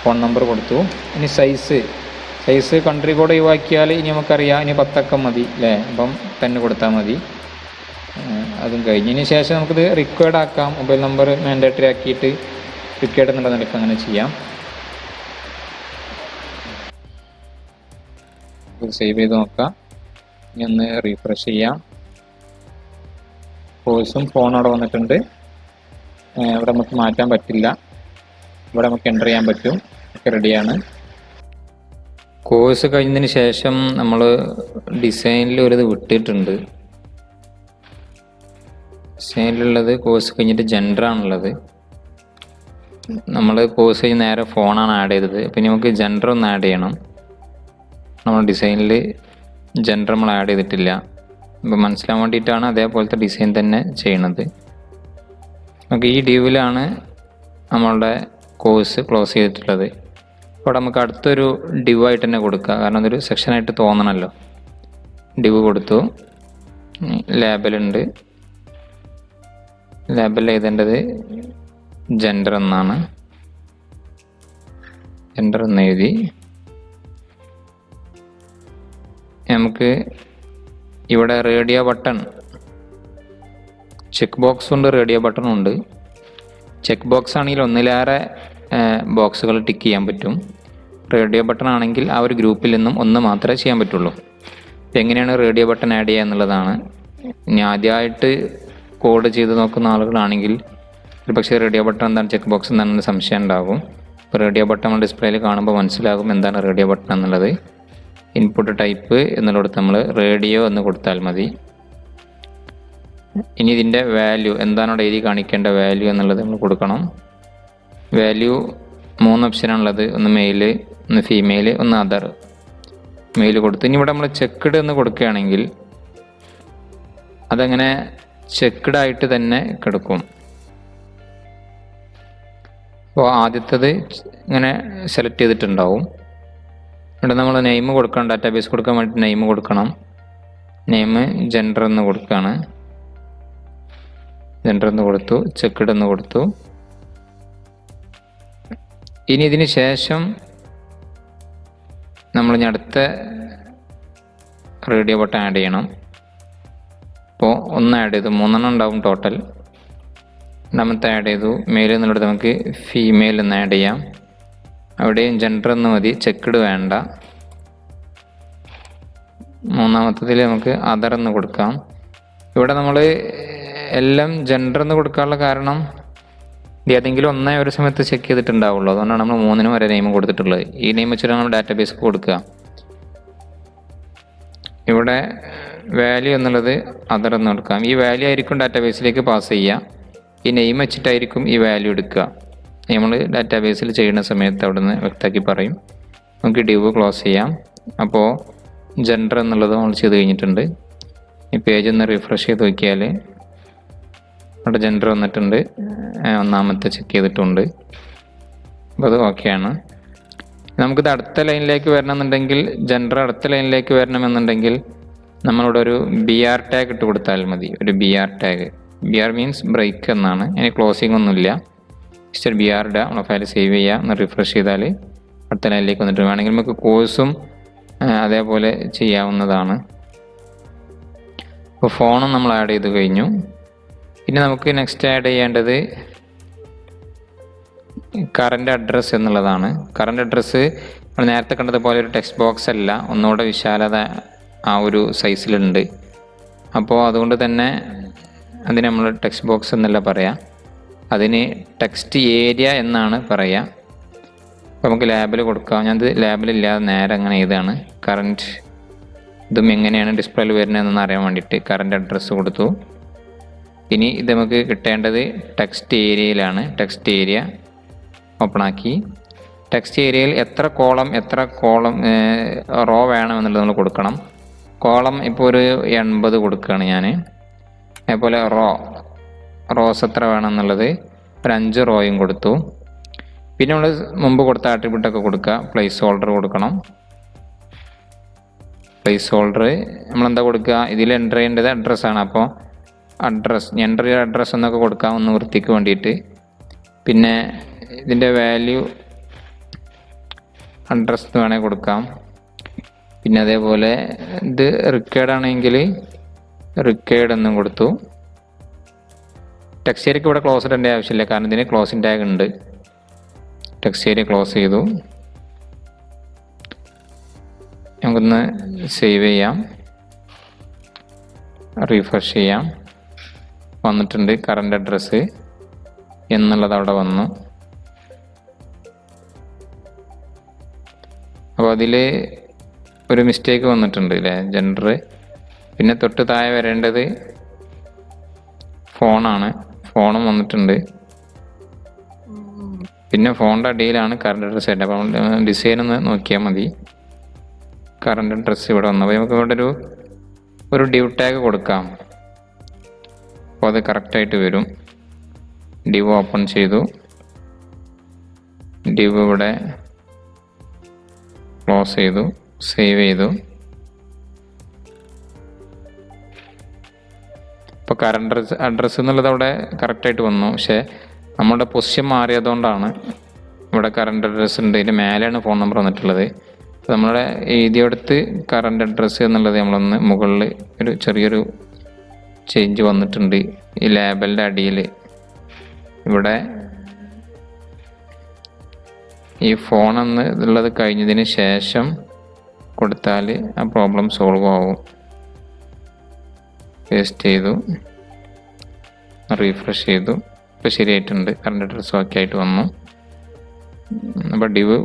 S1: ഫോൺ നമ്പർ കൊടുത്തു. ഇനി സൈസ് കൺട്രി കോഡ് ഒഴിവാക്കിയാൽ ഇനി നമുക്കറിയാം ഇനി 10 അക്കം മതി അല്ലേ. അപ്പം 10 കൊടുത്താൽ മതി. അതും കഴിഞ്ഞതിന് ശേഷം നമുക്കിത് റിക്വയർഡ് ആക്കാം. മൊബൈൽ നമ്പർ മാൻഡേറ്ററി ആക്കിയിട്ട് റിക്വയർഡ് എന്നുള്ള നിലയ്ക്ക് അങ്ങനെ ചെയ്യാം. സേവ് ചെയ്ത് നോക്കാം. ഇനി ഒന്ന് റീഫ്രഷ് ചെയ്യാം. കോഴ്സും ഫോൺ അവിടെ വന്നിട്ടുണ്ട്. ഇവിടെ നമുക്ക് മാറ്റാൻ പറ്റില്ല. ഇവിടെ നമുക്ക് എൻ്റർ ചെയ്യാൻ പറ്റും. ഒക്കെ റെഡിയാണ്. കോഴ്സ് കഴിഞ്ഞതിന് ശേഷം നമ്മൾ ഡിസൈനിൽ ഒരു ഇത് വിട്ടിട്ടുണ്ട്. ഡിസൈനിലുള്ളത് കോഴ്സ് കഴിഞ്ഞിട്ട് ജെൻഡറാണുള്ളത്. നമ്മൾ കോഴ്സ് കഴിഞ്ഞ് നേരെ ഫോണാണ് ആഡ് ചെയ്തത്. പിന്നെ നമുക്ക് ജെൻഡർ ഒന്ന് ആഡ് ചെയ്യണം. നമ്മൾ ഡിസൈനിൽ ജെൻഡർ നമ്മൾ ആഡ് ചെയ്തിട്ടില്ല. ഇപ്പോൾ മനസ്സിലാൻ വേണ്ടിയിട്ടാണ് അതേപോലത്തെ ഡിസൈൻ തന്നെ ചെയ്യണത്. നമുക്ക് ഈ ഡ്യൂവിലാണ് നമ്മളുടെ കോഴ്സ് ക്ലോസ് ചെയ്തിട്ടുള്ളത്. അപ്പോൾ നമുക്ക് അടുത്തൊരു ഡിവ് ആയിട്ട് തന്നെ കൊടുക്കുക, കാരണം അതൊരു സെക്ഷനായിട്ട് തോന്നണമല്ലോ. ഡിവ് കൊടുത്തു. ലേബലുണ്ട്. ലേബൽ എഴുതേണ്ടത് ജെൻഡർ എന്നാണ്. ജെൻഡർ എന്ന് എഴുതി നമുക്ക് ഇവിടെ റേഡിയോ ബട്ടൺ, ചെക്ക് ബോക്സ് ഉണ്ട്, റേഡിയോ ബട്ടണും ഉണ്ട്. ചെക്ക് ബോക്സ് ആണെങ്കിൽ ഒന്നിലേറെ ബോക്സുകൾ ടിക്ക് ചെയ്യാൻ പറ്റും. റേഡിയോ ബട്ടൺ ആണെങ്കിൽ ആ ഒരു ഗ്രൂപ്പിൽ നിന്നും ഒന്ന് മാത്രമേ ചെയ്യാൻ പറ്റുള്ളൂ. എങ്ങനെയാണ് റേഡിയോ ബട്ടൺ ആഡ് ചെയ്യുക എന്നുള്ളതാണ്. ഇനി ആദ്യമായിട്ട് കോഡ് ചെയ്ത് നോക്കുന്ന ആളുകളാണെങ്കിൽ ഒരു പക്ഷേ റേഡിയോ ബട്ടൺ എന്താണ്, ചെക്ക് ബോക്സ് എന്താണെന്ന് സംശയം ഉണ്ടാകും. ഇപ്പോൾ റേഡിയോ ബട്ടൺ നമ്മൾ ഡിസ്പ്ലേയിൽ കാണുമ്പോൾ മനസ്സിലാകും എന്താണ് റേഡിയോ ബട്ടൺ എന്നുള്ളത്. ഇൻപുട്ട് ടൈപ്പ് എന്നുള്ളിടത്ത് നമ്മൾ റേഡിയോ എന്ന് കൊടുത്താൽ മതി. ഇനി ഇതിൻ്റെ വാല്യൂ എന്താണ് അവിടെ എഴുതി കാണിക്കേണ്ട വാല്യൂ എന്നുള്ളത് നമ്മൾ കൊടുക്കണം. വാല്യൂ 3 ഓപ്ഷനാണുള്ളത്. ഒന്ന് മെയിൽ, ഒന്ന് ഫീമെയിൽ, ഒന്ന് അതർ. മെയിൽ കൊടുത്തു. ഇനി ഇവിടെ നമ്മൾ ചെക്ക്ഡ് എന്ന് കൊടുക്കുകയാണെങ്കിൽ അതങ്ങനെ ചെക്ക്ഡ് ആയിട്ട് തന്നെ കിടക്കും. അപ്പോൾ ആദ്യത്തേത് ഇങ്ങനെ സെലക്ട് ചെയ്തിട്ടുണ്ടാവും. ഇവിടെ നമ്മൾ നെയിം കൊടുക്കണം. ഡാറ്റാബേസ് കൊടുക്കാൻ വേണ്ടി നെയിം കൊടുക്കണം. നെയിം ജെൻഡർ എന്ന് കൊടുക്കുകയാണ്. ജെൻഡർ എന്ന് കൊടുത്തു. ചെക്ക്ഡ് എന്ന് കൊടുത്തു. ഇനി ഇതിന് ശേഷം നമ്മൾ ഇനി അടുത്ത റേഡിയോ ബട്ടൺ ആഡ് ചെയ്യണം. അപ്പോൾ ഒന്ന് ആഡ് ചെയ്തു, 3 ഉണ്ടാവും ടോട്ടൽ. രണ്ടാമത്തെ ആഡ് ചെയ്തു. മെയിൽ എന്നുള്ളത് നമുക്ക് ഫീമെയിൽ എന്ന് ആഡ് ചെയ്യാം. അവിടെയും ജെൻഡർ എന്ന് മതി, ചെക്ക്ഡ് വേണ്ട. മൂന്നാമത്തതിൽ നമുക്ക് അതർ എന്ന് കൊടുക്കാം. ഇവിടെ നമ്മൾ എല്ലാം ജെൻഡർ എന്ന് കൊടുക്കാനുള്ള കാരണം ഏതെങ്കിലും ഒന്നേ ഒരു സമയത്ത് ചെക്ക് ചെയ്തിട്ടുണ്ടാവുള്ളൂ. അതുകൊണ്ടാണ് നമ്മൾ 3 വരെ നെയിം കൊടുത്തിട്ടുള്ളത്. ഈ നെയിം വെച്ചിട്ട് നമ്മൾ ഡാറ്റാബേസ് കൊടുക്കുക. ഇവിടെ വാല്യൂ എന്നുള്ളത് അതർ എന്ന് കൊടുക്കാം. ഈ വാല്യൂ ആയിരിക്കും ഡാറ്റാബേസിലേക്ക് പാസ് ചെയ്യുക. ഈ നെയിം വെച്ചിട്ടായിരിക്കും ഈ വാല്യൂ എടുക്കുക. നമ്മൾ ഡാറ്റാബേസിൽ ചെയ്യുന്ന സമയത്ത് അവിടെ നിന്ന് വ്യക്തമാക്കി പറയും. നമുക്ക് ഡിവ് ക്ലോസ് ചെയ്യാം. അപ്പോൾ ജെൻഡർ എന്നുള്ളത് നമ്മൾ ചെയ്ത് കഴിഞ്ഞിട്ടുണ്ട്. ഈ പേജ് ഒന്ന് റിഫ്രഷ് ചെയ്ത് നോക്കിയാൽ അവിടെ ജെൻഡർ വന്നിട്ടുണ്ട്. ഒന്നാമത്തെ ചെക്ക് ചെയ്തിട്ടുണ്ട്. അപ്പോൾ അത് ഓക്കെയാണ്. നമുക്കിത് അടുത്ത ലൈനിലേക്ക് വരണമെന്നുണ്ടെങ്കിൽ, ജെൻഡർ അടുത്ത ലൈനിലേക്ക് വരണമെന്നുണ്ടെങ്കിൽ നമ്മളിവിടെ ഒരു BR ടാഗ് ഇട്ട് കൊടുത്താൽ മതി. ഒരു BR tag. BR means break എന്നാണ്. ഇനി ക്ലോസിംഗ് ഒന്നുമില്ല. ജസ്റ്റ് BR ഇടുക. നമ്മളെ ഫയൽ സേവ് ചെയ്യുക. ഒന്ന് റിഫ്രഷ് ചെയ്താൽ അടുത്ത ലൈനിലേക്ക് വന്നിട്ട് വേണമെങ്കിൽ നമുക്ക് കോഴ്സും അതേപോലെ ചെയ്യാവുന്നതാണ്. അപ്പോൾ ഫോണും നമ്മൾ ആഡ് ചെയ്ത് കഴിഞ്ഞു. പിന്നെ നമുക്ക് നെക്സ്റ്റ് ആഡ് ചെയ്യേണ്ടത് കറൻറ്റ് അഡ്രസ്സ് എന്നുള്ളതാണ്. കറൻറ്റ് അഡ്രസ്സ് നമ്മൾ നേരത്തെ കണ്ടതുപോലെ ഒരു ടെക്സ്റ്റ് ബോക്സ് അല്ല, ഒന്നുകൂടെ വിശാലത ആ ഒരു സൈസിലുണ്ട്. അപ്പോൾ അതുകൊണ്ട് തന്നെ അതിന് നമ്മൾ ടെക്സ്റ്റ് ബോക്സ് എന്നല്ല പറയാം, അതിന് ടെക്സ്റ്റ് ഏരിയ എന്നാണ് പറയുക. അപ്പോൾ നമുക്ക് ലാബിൽ കൊടുക്കാം. ഞാനത് ലാബിലില്ലാതെ നേരെ അങ്ങനെ ഇതാണ് കറൻറ്റ്. ഇതും എങ്ങനെയാണ് ഡിസ്പ്ലേയിൽ വരുന്നതെന്ന് അറിയാൻ വേണ്ടിയിട്ട് കറൻറ്റ് അഡ്രസ്സ് കൊടുത്തു. ഇനി ഇത് നമുക്ക് കിട്ടേണ്ടത് ടെക്സ്റ്റ് ഏരിയയിലാണ്. ടെക്സ്റ്റ് ഏരിയ ഓപ്പൺ ആക്കി. ടെക്സ്റ്റ് ഏരിയയിൽ എത്ര കോളം റോ വേണമെന്നുള്ളത് നമ്മൾ കൊടുക്കണം. കോളം ഇപ്പോൾ ഒരു 80 കൊടുക്കുകയാണ് ഞാൻ. അതേപോലെ റോസ് എത്ര വേണമെന്നുള്ളത് ഒരു 5 റോയും കൊടുത്തു. പിന്നെ നമ്മൾ മുമ്പ് കൊടുത്ത ആട്രിബ്യൂട്ടൊക്കെ കൊടുക്കുക. പ്ലേസ് ഹോൾഡർ കൊടുക്കണം. പ്ലേസ് ഹോൾഡർ നമ്മളെന്താ കൊടുക്കുക, ഇതിൽ എൻ്റർ ചെയ്യേണ്ടത് അഡ്രസ്സാണ്. അപ്പോൾ അഡ്രസ്സ്, എൻ്റർ ചെയ്ത അഡ്രസ്സ് എന്നൊക്കെ കൊടുക്കാം ഒന്ന് വൃത്തിക്ക് വേണ്ടിയിട്ട്. പിന്നെ ഇതിൻ്റെ വാല്യൂ അഡ്രസ്സ് എന്ന് വേണേൽ കൊടുക്കാം. പിന്നെ അതേപോലെ ഇത് റിക്വയർഡ് ആണെങ്കിൽ റിക്വയർഡ് എന്നും കൊടുത്തു. ടെക്സ്റ്റ് ഏരിയക്ക് ഇവിടെ ക്ലോസ് ഇടേണ്ട ആവശ്യമില്ല, കാരണം ഇതിന് ക്ലോസിംഗ് ടാഗ് ഉണ്ട്. ടെക്സ്റ്റ് ഏരിയ ക്ലോസ് ചെയ്തു. നമുക്ക് നമുക്കൊന്ന് സേവ് ചെയ്യാം, റീഫ്രഷ് ചെയ്യാം. വന്നിട്ടുണ്ട് കറണ്ട് അഡ്രസ്സ് എന്നുള്ളത് അവിടെ വന്നു. അപ്പോൾ അതിൽ ഒരു മിസ്റ്റേക്ക് വന്നിട്ടുണ്ട് അല്ലേ, ജെൻഡർ. പിന്നെ തൊട്ട് താഴെ വരേണ്ടത് ഫോണാണ്, ഫോണും വന്നിട്ടുണ്ട്. പിന്നെ ഫോണിൻ്റെ അടിയിലാണ് കറണ്ട് അഡ്രസ്സ് ആയിട്ട്. അപ്പോൾ ഡിസൈൻ ഒന്ന് നോക്കിയാൽ മതി. കറണ്ട് അഡ്രസ്സ് ഇവിടെ വന്നു. അപ്പോൾ നമുക്ക് ഇവിടെ ഒരു ഡിവ് ടാഗ് കൊടുക്കാം. അപ്പോൾ അത് കറക്റ്റായിട്ട് വരും. ഡിവ് ഓപ്പൺ ചെയ്തു, ഡിവ് ഇവിടെ ക്ലോസ് ചെയ്തു, സേവ് ചെയ്തു. ഇപ്പോൾ കറണ്ട് അഡ്രസ്സ് എന്നുള്ളത് അവിടെ കറക്റ്റായിട്ട് വന്നു. പക്ഷേ നമ്മുടെ പൊസിഷൻ മാറിയതുകൊണ്ടാണ് ഇവിടെ കറണ്ട് അഡ്രസ്സ് ഉണ്ട്, ഇതിൻ്റെ മേലെയാണ് ഫോൺ നമ്പർ വന്നിട്ടുള്ളത്. അപ്പോൾ നമ്മളെ എഴുതിയെടുത്ത് കറണ്ട് അഡ്രസ്സ് എന്നുള്ളത് നമ്മളൊന്ന് മുകളിൽ ഒരു ചെറിയൊരു ചേഞ്ച് വന്നിട്ടുണ്ട്. ഈ ലേബലിൻ്റെ അടിയിൽ ഇവിടെ ഈ ഫോൺ എന്നുള്ളത് കഴിഞ്ഞതിന് ശേഷം കൊടുത്താൽ ആ പ്രോബ്ലം സോൾവ് ആവും. പേസ്റ്റ് ചെയ്തു, റീഫ്രഷ് ചെയ്തു. ഇപ്പോൾ ശരിയായിട്ടുണ്ട്, കറണ്ട് അഡ്രസ്സ് ഓക്കെ ആയിട്ട് വന്നു. അപ്പോൾ ഡിവ്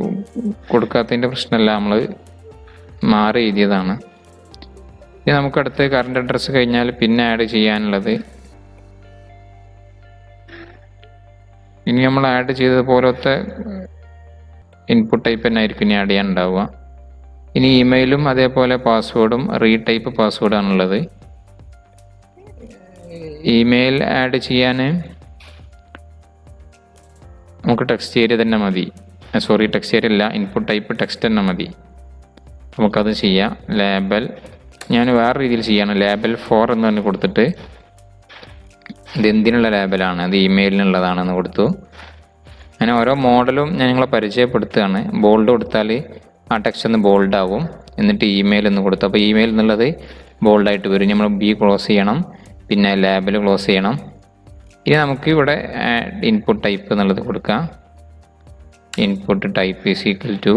S1: കൊടുക്കാത്തതിൻ്റെ പ്രശ്നമല്ല, നമ്മൾ മാറി എഴുതിയതാണ്. ഇനി നമുക്കടുത്ത് കറണ്ട് അഡ്രസ്സ് കഴിഞ്ഞാൽ പിന്നെ ആഡ് ചെയ്യാനുള്ളത്, ഇനി നമ്മൾ ആഡ് ചെയ്തതുപോലത്തെ ഇൻപുട്ട് ടൈപ്പ് തന്നെ ആയിരിക്കും ഇനി ആഡ് ചെയ്യാൻ ഉണ്ടാവുക. ഇനി ഇമെയിലും അതേപോലെ പാസ്വേഡും റീടൈപ്പ് പാസ്വേഡാണുള്ളത്. ഇമെയിൽ ആഡ് ചെയ്യാൻ നമുക്ക് ടെക്സ്റ്റ് ഏരിയ തന്നെ മതി. ടെക്സ്റ്റ് ഏരിയ അല്ല, ഇൻപുട്ട് ടൈപ്പ് ടെക്സ്റ്റ് തന്നെ മതി. നമുക്കത് ചെയ്യാം. ലേബൽ ഞാൻ വേറെ രീതിയിൽ ചെയ്യാണ്. ലേബൽ 4 എന്ന് പറഞ്ഞ് കൊടുത്തിട്ട് ഇത് എന്തിനുള്ള ലേബലാണ്, അത് ഇമെയിലിനുള്ളതാണെന്ന് കൊടുത്തു. അങ്ങനെ ഓരോ മോഡലും ഞാൻ നിങ്ങളെ പരിചയപ്പെടുത്തുകയാണ്. ബോൾഡ് കൊടുത്താൽ ആ ടെക്സ്റ്റ് ഒന്ന് ബോൾഡ് ആവും. എന്നിട്ട് ഇമെയിൽ എന്ന് കൊടുത്തു. അപ്പോൾ ഇമെയിൽ എന്നുള്ളത് ബോൾഡായിട്ട് വരും. നമ്മൾ ബി ക്ലോസ് ചെയ്യണം, പിന്നെ ലേബൽ ക്ലോസ് ചെയ്യണം. ഇനി നമുക്ക് ഇവിടെ ഇൻപുട്ട് ടൈപ്പ് എന്നുള്ളത് കൊടുക്കാം. Input type is equal to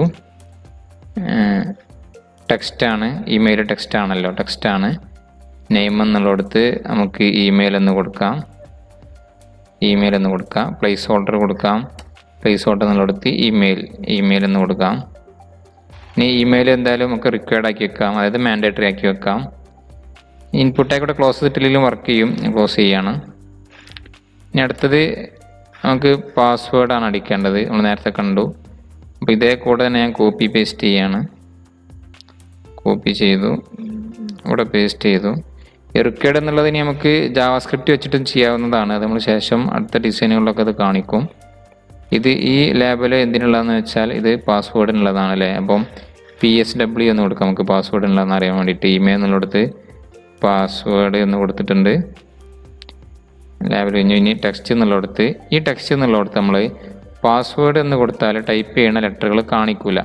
S1: ടെക്സ്റ്റാണ്, ഇമെയിൽ ടെക്സ്റ്റാണല്ലോ, ടെക്സ്റ്റാണ്. നെയിം എന്നുള്ളടത്ത് നമുക്ക് ഇമെയിൽ എന്ന് കൊടുക്കാം, ഇമെയിൽ എന്ന് കൊടുക്കാം. പ്ലേസ് ഹോൾഡർ കൊടുക്കാം, പ്ലേസ് ഹോൾഡർ എന്നുള്ളടത്ത് ഇമെയിൽ എന്ന് കൊടുക്കാം. ഇനി ഇമെയിൽ എന്തായാലും നമുക്ക് റിക്വയർഡ് ആക്കി വെക്കാം, അതായത് മാൻഡേറ്ററി ആക്കി വെക്കാം. ഇൻപുട്ടായി കൂടെ ക്ലോസ് ചെയ്തിട്ടില്ലെങ്കിലും വർക്ക് ചെയ്യും. ക്ലോസ് ചെയ്യാണ്. ഇനി അടുത്തത് നമുക്ക് പാസ്വേഡാണ് അടിക്കേണ്ടത്, നമ്മൾ നേരത്തെ കണ്ടു. അപ്പോൾ ഇതേ കൂടെ തന്നെ ഞാൻ കോപ്പി പേസ്റ്റ് ചെയ്യാണ്. കോപ്പി ചെയ്തു, ഇവിടെ പേസ്റ്റ് ചെയ്തു. റിക്വയർഡ് എന്നുള്ളത് ഇനി നമുക്ക് ജാവാസ്ക്രിപ്റ്റ് വെച്ചിട്ടും ചെയ്യാവുന്നതാണ്. അത് നമ്മൾ ശേഷം അടുത്ത ഡിസൈനുകളിലൊക്കെ അത് കാണിക്കും. ഇത് ഈ ലേബൽ എന്തിനുള്ളതെന്ന് വെച്ചാൽ ഇത് പാസ്വേഡിനുള്ളതാണ് അല്ലേ. അപ്പം PSW എന്ന് കൊടുക്കാം നമുക്ക് പാസ്വേഡിനുള്ളതെന്ന് അറിയാൻ വേണ്ടിയിട്ട്. ഇമെയിൽ എന്നുള്ളടത്ത് പാസ്വേഡ് എന്ന് കൊടുത്തിട്ടുണ്ട്. ലേബൽ കഴിഞ്ഞു. ഇനി ടെക്സ്റ്റ് എന്നുള്ളടത്ത്, ഈ ടെക്സ്റ്റ് എന്നുള്ളടത്ത് നമ്മൾ പാസ്വേഡ് എന്ന് കൊടുത്താൽ ടൈപ്പ് ചെയ്യുന്ന ലെറ്ററുകൾ കാണിക്കില്ല.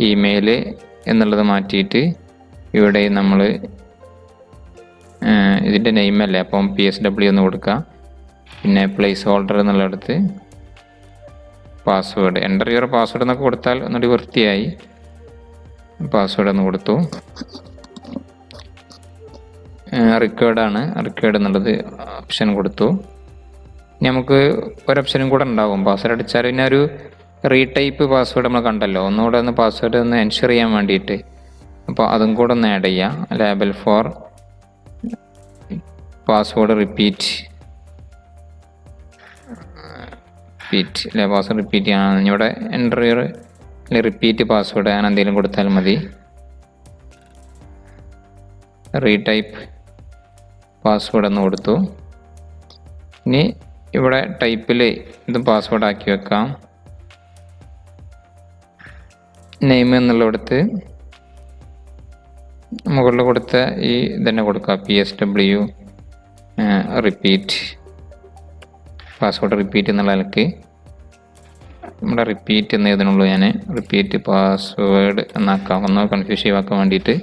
S1: ഇമെയിൽ എന്നുള്ളത് മാറ്റിയിട്ട് ഇവിടെ നമ്മൾ ഇതിൻ്റെ നെയിമല്ലേ, അപ്പം PSW എന്ന് കൊടുക്കുക. പിന്നെ പ്ലേസ് ഹോൾഡർ എന്നുള്ളടത്ത് പാസ്വേഡ്, എൻ്റർ യുവർ പാസ്വേഡ് എന്നൊക്കെ കൊടുത്താൽ ഒന്നുകൂടി വൃത്തിയായി. പാസ്വേഡ് എന്ന് കൊടുത്തു. റിക്വയർഡാണ്, റിക്വയർഡ് എന്നുള്ളത് ഓപ്ഷൻ കൊടുത്തു. ഇനി നമുക്ക് ഒരോപ്ഷനും കൂടെ ഉണ്ടാവും. പാസ്വേഡ് അടിച്ചാൽ പിന്നെ ഒരു റീടൈപ്പ് പാസ്വേഡ് നമ്മൾ കണ്ടല്ലോ, ഒന്നുകൂടെ ഒന്ന് പാസ്വേഡ് ഒന്ന് എൻഷുർ ചെയ്യാൻ വേണ്ടിയിട്ട്. അപ്പോൾ അതും കൂടെ ഒന്ന് ആഡ് ചെയ്യാം. ലേബൽ 4 പാസ്വേഡ് റിപ്പീറ്റ് അല്ലെ, പാസ്വേഡ് റിപ്പീറ്റ് ചെയ്യാൻ ഇവിടെ എൻ്റർ യുവർ റിപ്പീറ്റ് പാസ്വേഡ് അങ്ങനെ എന്തെങ്കിലും കൊടുത്താൽ മതി. റീടൈപ്പ് പാസ്വേഡ് എന്ന് കൊടുത്തു. ഇനി ഇവിടെ ടൈപ്പിൽ ഇത് പാസ്വേഡ് ആക്കി വെക്കാം. നെയിം എന്നുള്ളിടത്ത് മുകളിൽ കൊടുത്ത ഈ തന്നെ കൊടുക്കുക, PSW റിപ്പീറ്റ് പാസ്വേഡ് റിപ്പീറ്റ് എന്നുള്ള നിലക്ക് നമ്മുടെ റിപ്പീറ്റ് എന്ന് എഴുതുന്നുള്ളൂ. ഞാൻ റിപ്പീറ്റ് പാസ്വേഡ് എന്നാക്കാം, ഒന്ന് കൺഫ്യൂസ് ചെയ്യാൻ വേണ്ടിയിട്ട്.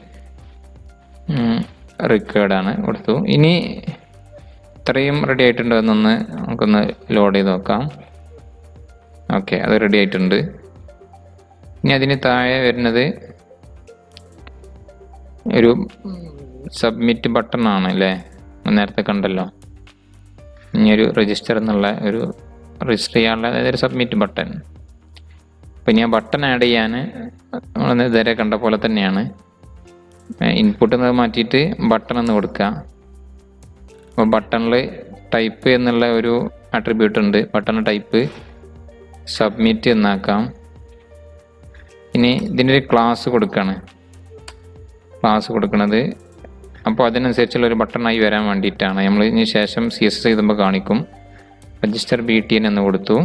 S1: റിക്വയർഡാണ് കൊടുത്തു. ഇനി ഇത്രയും റെഡി ആയിട്ടുണ്ടോ എന്നൊന്ന് നമുക്കൊന്ന് ലോഡ് ചെയ്ത് നോക്കാം. ഓക്കെ, അത് റെഡി ആയിട്ടുണ്ട്. ഇനി അതിന് താഴെ വരുന്നത് ഒരു സബ്മിറ്റ് ബട്ടൺ ആണ് അല്ലേ, നേരത്തെ കണ്ടല്ലോ. ഇനി ഒരു രജിസ്റ്റർ എന്നുള്ള ഒരു രജിസ്റ്റർ ചെയ്യാനുള്ള ഒരു സബ്മിറ്റ് ബട്ടൺ. അപ്പോൾ ഇനി ആ ബട്ടൺ ആഡ് ചെയ്യാൻ നമ്മൾ ഇതുവരെ കണ്ട പോലെ തന്നെയാണ്. ഇൻപുട്ട് എന്ന് മാറ്റിയിട്ട് ബട്ടൺ എന്ന് കൊടുക്കുക. അപ്പോൾ ബട്ടണിൽ ടൈപ്പ് എന്നുള്ള ഒരു ആട്രിബ്യൂട്ട് ഉണ്ട്. ബട്ടൺ ടൈപ്പ് സബ്മിറ്റ് എന്നാക്കാം. ഇനി ഇതിൻ്റെ ഒരു ക്ലാസ് കൊടുക്കുകയാണ്. ക്ലാസ് കൊടുക്കുന്നത് അപ്പോൾ അതിനനുസരിച്ചുള്ള ഒരു ബട്ടണായി വരാൻ വേണ്ടിയിട്ടാണ്. നമ്മൾ ഇതിന് ശേഷം CSS എഴുതുമ്പോൾ കാണിക്കും. രജിസ്റ്റർ BTN എന്ന് കൊടുത്തു.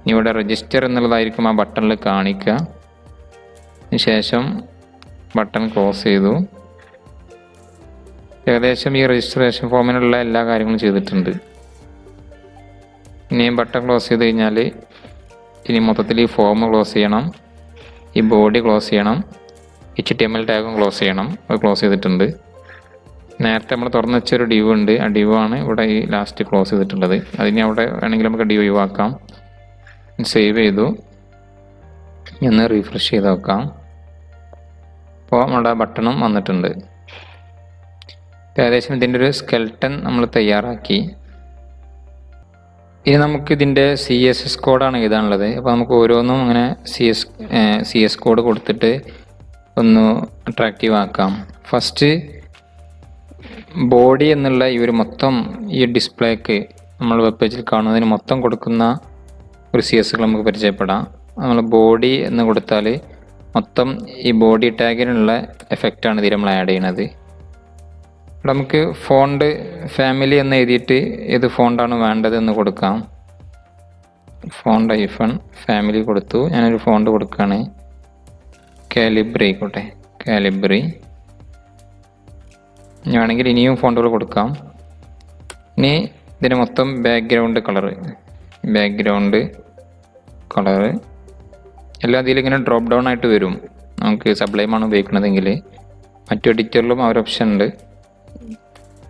S1: ഇനി ഇവിടെ രജിസ്റ്റർ എന്നുള്ളതായിരിക്കും ആ ബട്ടണിൽ കാണിക്കുക. ശേഷം ബട്ടൺ ക്ലോസ് ചെയ്തു. ഏകദേശം ഈ രജിസ്ട്രേഷൻ ഫോമിനുള്ള എല്ലാ കാര്യങ്ങളും ചെയ്തിട്ടുണ്ട്. ഇനി ബട്ടൺ ക്ലോസ് ചെയ്ത് കഴിഞ്ഞാൽ ഇനി മൊത്തത്തിൽ ഈ ഫോം ക്ലോസ് ചെയ്യണം, ഈ ബോഡി ക്ലോസ് ചെയ്യണം, HTML ടാഗും ക്ലോസ് ചെയ്യണം. അത് ക്ലോസ് ചെയ്തിട്ടുണ്ട്. നേരത്തെ നമ്മൾ തുറന്നു വെച്ചൊരു ഡിവ് ഉണ്ട്. ആ ഡിവ് ആണ് ഇവിടെ ഈ ലാസ്റ്റ് ക്ലോസ് ചെയ്തിട്ടുള്ളത്. അതിന് അവിടെ വേണമെങ്കിൽ നമുക്ക് ഡിവ് ഒഴിവാക്കാം. സേവ് ചെയ്തു. ഒന്ന് റീഫ്രഷ് ചെയ്ത് നോക്കാം. അപ്പോൾ നമ്മുടെ ബട്ടണും വന്നിട്ടുണ്ട്. ഏകദേശം ഇതിൻ്റെ ഒരു സ്കെൽട്ടൺ നമ്മൾ തയ്യാറാക്കി. ഇനി നമുക്ക് ഇതിൻ്റെ CSS കോഡാണ് എഴുതാനുള്ളത്. അപ്പോൾ നമുക്ക് ഓരോന്നും അങ്ങനെ CS കോഡ് കൊടുത്തിട്ട് ഒന്ന് അട്രാക്റ്റീവ് ആക്കാം. ഫസ്റ്റ് ബോഡി എന്നുള്ള ഈ ഒരു മൊത്തം ഈ ഡിസ്പ്ലേക്ക് നമ്മൾ വെബ് പേജിൽ കാണുന്നതിന് മൊത്തം കൊടുക്കുന്ന ഒരു CSS നമുക്ക് പരിചയപ്പെടാം. നമ്മൾ ബോഡി എന്ന് കൊടുത്താൽ മൊത്തം ഈ ബോഡി ടാഗിനുള്ള എഫക്റ്റാണ് ഇതിൽ നമ്മൾ ആഡ് ചെയ്യണത്. ഇവിടെ നമുക്ക് ഫോണ്ട് ഫാമിലി എന്ന് എഴുതിയിട്ട് ഏത് ഫോണ്ടാണ് വേണ്ടത് എന്ന് കൊടുക്കാം. ഫോണ്ട് ഫാമിലി കൊടുത്തു. ഞാനൊരു ഫോണ്ട് കൊടുക്കുകയാണ്. കാലിബ്രി ആയിക്കോട്ടെ, കാലിബ്രി. വേണമെങ്കിൽ ഇനിയും ഫോണ്ടുകൾ കൊടുക്കാം. ഇനി ഇതിന് മൊത്തം ബാക്ക്ഗ്രൗണ്ട് കളറ് എല്ലാം ഇതിലിങ്ങനെ ഡ്രോപ്പ് ഡൗൺ ആയിട്ട് വരും. നമുക്ക് സബ്ലൈമാണ് ഉപയോഗിക്കുന്നതെങ്കിൽ. മറ്റു എഡിറ്ററിലും ആ ഒരു ഓപ്ഷൻ ഉണ്ട്.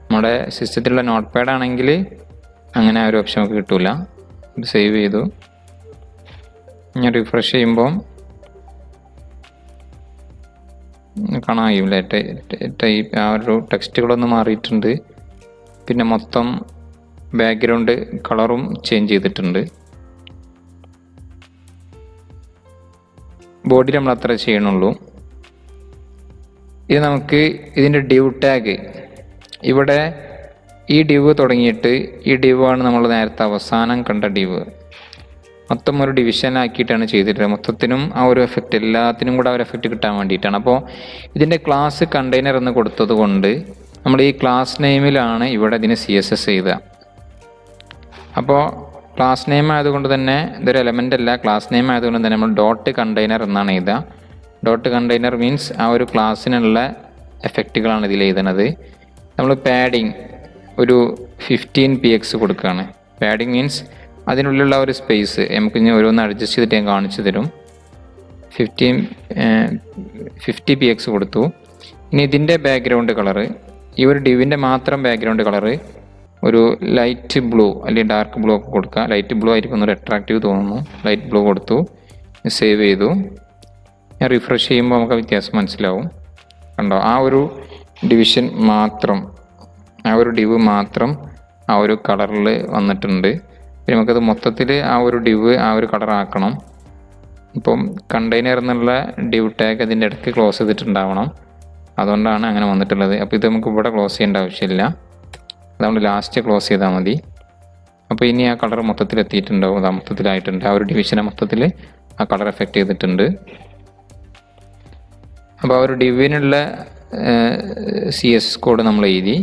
S1: നമ്മുടെ സിസ്റ്റത്തിലുള്ള നോട്ട് പാഡ് ആണെങ്കിൽ അങ്ങനെ ആ ഒരു ഓപ്ഷൻ നമുക്ക് കിട്ടില്ല. ഇത് സേവ് ചെയ്തു. ഞാൻ റിഫ്രഷ് ചെയ്യുമ്പോൾ കാണാൻ കഴിയില്ല. ടൈപ്പ് ആ ഒരു ടെക്സ്റ്റുകളൊന്നും മാറിയിട്ടുണ്ട്. പിന്നെ മൊത്തം ബാക്ക്ഗ്രൗണ്ട് കളറും ചേഞ്ച് ചെയ്തിട്ടുണ്ട്. ബോഡി നമ്മൾ അത്ര ചെയ്യണുള്ളൂ. ഇത് നമുക്ക് ഇതിൻ്റെ ഡിവ് ടാഗ് ഇവിടെ ഈ ഡിവ് തുടങ്ങിയിട്ട് ഈ ഡിവ് ആണ് നമ്മൾ നേരത്തെ അവസാനം കണ്ട ഡിവ്. മൊത്തം ഒരു ഡിവിഷൻ ആക്കിയിട്ടാണ് ചെയ്തിട്ടുള്ളത്. മൊത്തത്തിനും ആ ഒരു എഫക്റ്റ്, എല്ലാത്തിനും കൂടെ ആ ഒരു എഫക്റ്റ് കിട്ടാൻ വേണ്ടിയിട്ടാണ്. അപ്പോൾ ഇതിൻ്റെ ക്ലാസ് കണ്ടെയ്നർ എന്ന് കൊടുത്തത് കൊണ്ട് നമ്മൾ ഈ ക്ലാസ് നെയിമിലാണ് ഇവിടെ ഇതിന് CSS എഴുതുക. അപ്പോൾ ക്ലാസ് നെയിം ആയതുകൊണ്ട് തന്നെ ഇതൊരു എലമെൻ്റ് അല്ല. ക്ലാസ് നെയിം ആയതുകൊണ്ട് തന്നെ നമ്മൾ ഡോട്ട് കണ്ടെയ്നർ എന്നാണ് എഴുതുക. ഡോട്ട് കണ്ടെയ്നർ മീൻസ് ആ ഒരു ക്ലാസ്സിനുള്ള എഫക്റ്റുകളാണ് ഇതിൽ എഴുതുന്നത്. നമ്മൾ പാഡിങ് ഒരു 15px കൊടുക്കുകയാണ്. പാഡിങ് മീൻസ് അതിനുള്ളിലുള്ള ഒരു സ്പേസ് നമുക്ക് ഇനി ഓരോന്ന് അഡ്ജസ്റ്റ് ചെയ്തിട്ട് ഞാൻ കാണിച്ചു തരും. 50px കൊടുത്തു. ഇനി ഇതിൻ്റെ ബാക്ക്ഗ്രൗണ്ട് കളറ്, ഈ ഒരു ഡിവിൻ്റെ മാത്രം ബാക്ക്ഗ്രൗണ്ട് കളറ് ഒരു ലൈറ്റ് ബ്ലൂ അല്ലെങ്കിൽ ഡാർക്ക് ബ്ലൂ ഒക്കെ കൊടുക്കുക. ലൈറ്റ് ബ്ലൂ ആയിരിക്കും ഒന്നൊരു അട്രാക്റ്റീവ് തോന്നുന്നു. ലൈറ്റ് ബ്ലൂ കൊടുത്തു. സേവ് ചെയ്തു. ഞാൻ റിഫ്രഷ് ചെയ്യുമ്പോൾ നമുക്ക് വ്യത്യാസം മനസ്സിലാവും. കണ്ടോ, ആ ഒരു ഡിവിഷൻ മാത്രം, ആ ഒരു ഡിവ് മാത്രം ആ ഒരു കളറിൽ വന്നിട്ടുണ്ട്. പിന്നെ നമുക്കത് മൊത്തത്തിൽ ആ ഒരു ഡിവ് ആ ഒരു കളർ ആക്കണം. ഇപ്പം കണ്ടെയ്നർ എന്നുള്ള ഡിവ് ടാഗ് അതിൻ്റെ ഇടയ്ക്ക് ക്ലോസ് ചെയ്തിട്ടുണ്ടാവണം. അതുകൊണ്ടാണ് അങ്ങനെ വന്നിട്ടുള്ളത്. അപ്പോൾ ഇത് നമുക്ക് ഇവിടെ ക്ലോസ് ചെയ്യേണ്ട ആവശ്യമില്ല. അതുകൊണ്ട് ലാസ്റ്റ് ക്ലോസ് ചെയ്താൽ മതി. അപ്പോൾ ഇനി ആ കളർ മൊത്തത്തിൽ എത്തിയിട്ടുണ്ടാവും. അത് മൊത്തത്തിലായിട്ടുണ്ട്. ആ ഒരു ഡിവിഷനെ മൊത്തത്തിൽ ആ കളർ എഫക്റ്റ് ചെയ്തിട്ടുണ്ട്. അപ്പോൾ ആ ഒരു ഡിവിനുള്ള CSS കോഡ് നമ്മൾ എഴുതി.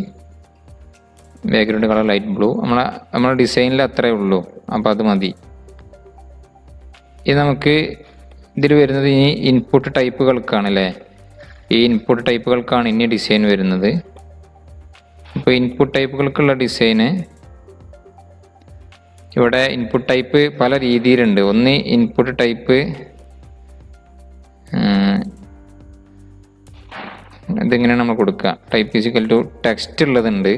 S1: Background colour light blue. നമ്മളെ ഡിസൈനിൽ അത്രേ ഉള്ളൂ. അപ്പോൾ അത് മതി. ഇത് നമുക്ക് ഇതിൽ വരുന്നത് ഇനി ഇൻപുട്ട് ടൈപ്പുകൾക്കാണല്ലേ. ഈ ഇൻപുട്ട് ടൈപ്പുകൾക്കാണ് ഇനി ഡിസൈൻ വരുന്നത്. ഇപ്പോൾ ഇൻപുട്ട് ടൈപ്പുകൾക്കുള്ള ഡിസൈന് ഇവിടെ ഇൻപുട്ട് ടൈപ്പ് പല രീതിയിലുണ്ട്. ഒന്ന് ഇൻപുട്ട് ടൈപ്പ് ഇതിങ്ങനെയാണ് നമ്മൾ കൊടുക്കുക. ടൈപ്പ് ഫിസിക്കൽ ടു ടെക്സ്റ്റ് ഉള്ളതുണ്ട്.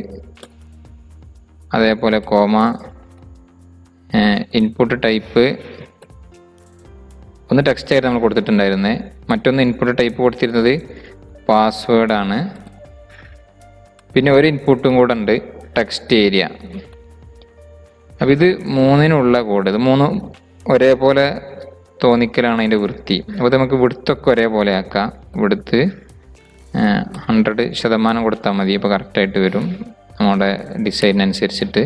S1: അതേപോലെ കോമ ഇൻപുട്ട് ടൈപ്പ് ഒന്ന് ടെക്സ്റ്റ് ആയിട്ട് നമ്മൾ കൊടുത്തിട്ടുണ്ടായിരുന്നത്. മറ്റൊന്ന് ഇൻപുട്ട് ടൈപ്പ് കൊടുത്തിരുന്നത് പാസ്വേഡാണ്. പിന്നെ ഒരു ഇൻപുട്ടും കൂടെ ഉണ്ട്, ടെക്സ്റ്റ് ഏരിയ. അപ്പോൾ ഇത് മൂന്നിനുള്ള കോഡ്. ഇത് മൂന്നും ഒരേപോലെ തോന്നിക്കലാണ് അതിൻ്റെ വൃത്തി. അപ്പോൾ നമുക്ക് വിടുത്തൊക്കെ ഒരേപോലെ ആക്കാം. വിടുത്ത് 100% കൊടുത്താൽ മതി. അപ്പോൾ കറക്റ്റായിട്ട് വരും നമ്മുടെ ഡിസൈനനുസരിച്ചിട്ട്.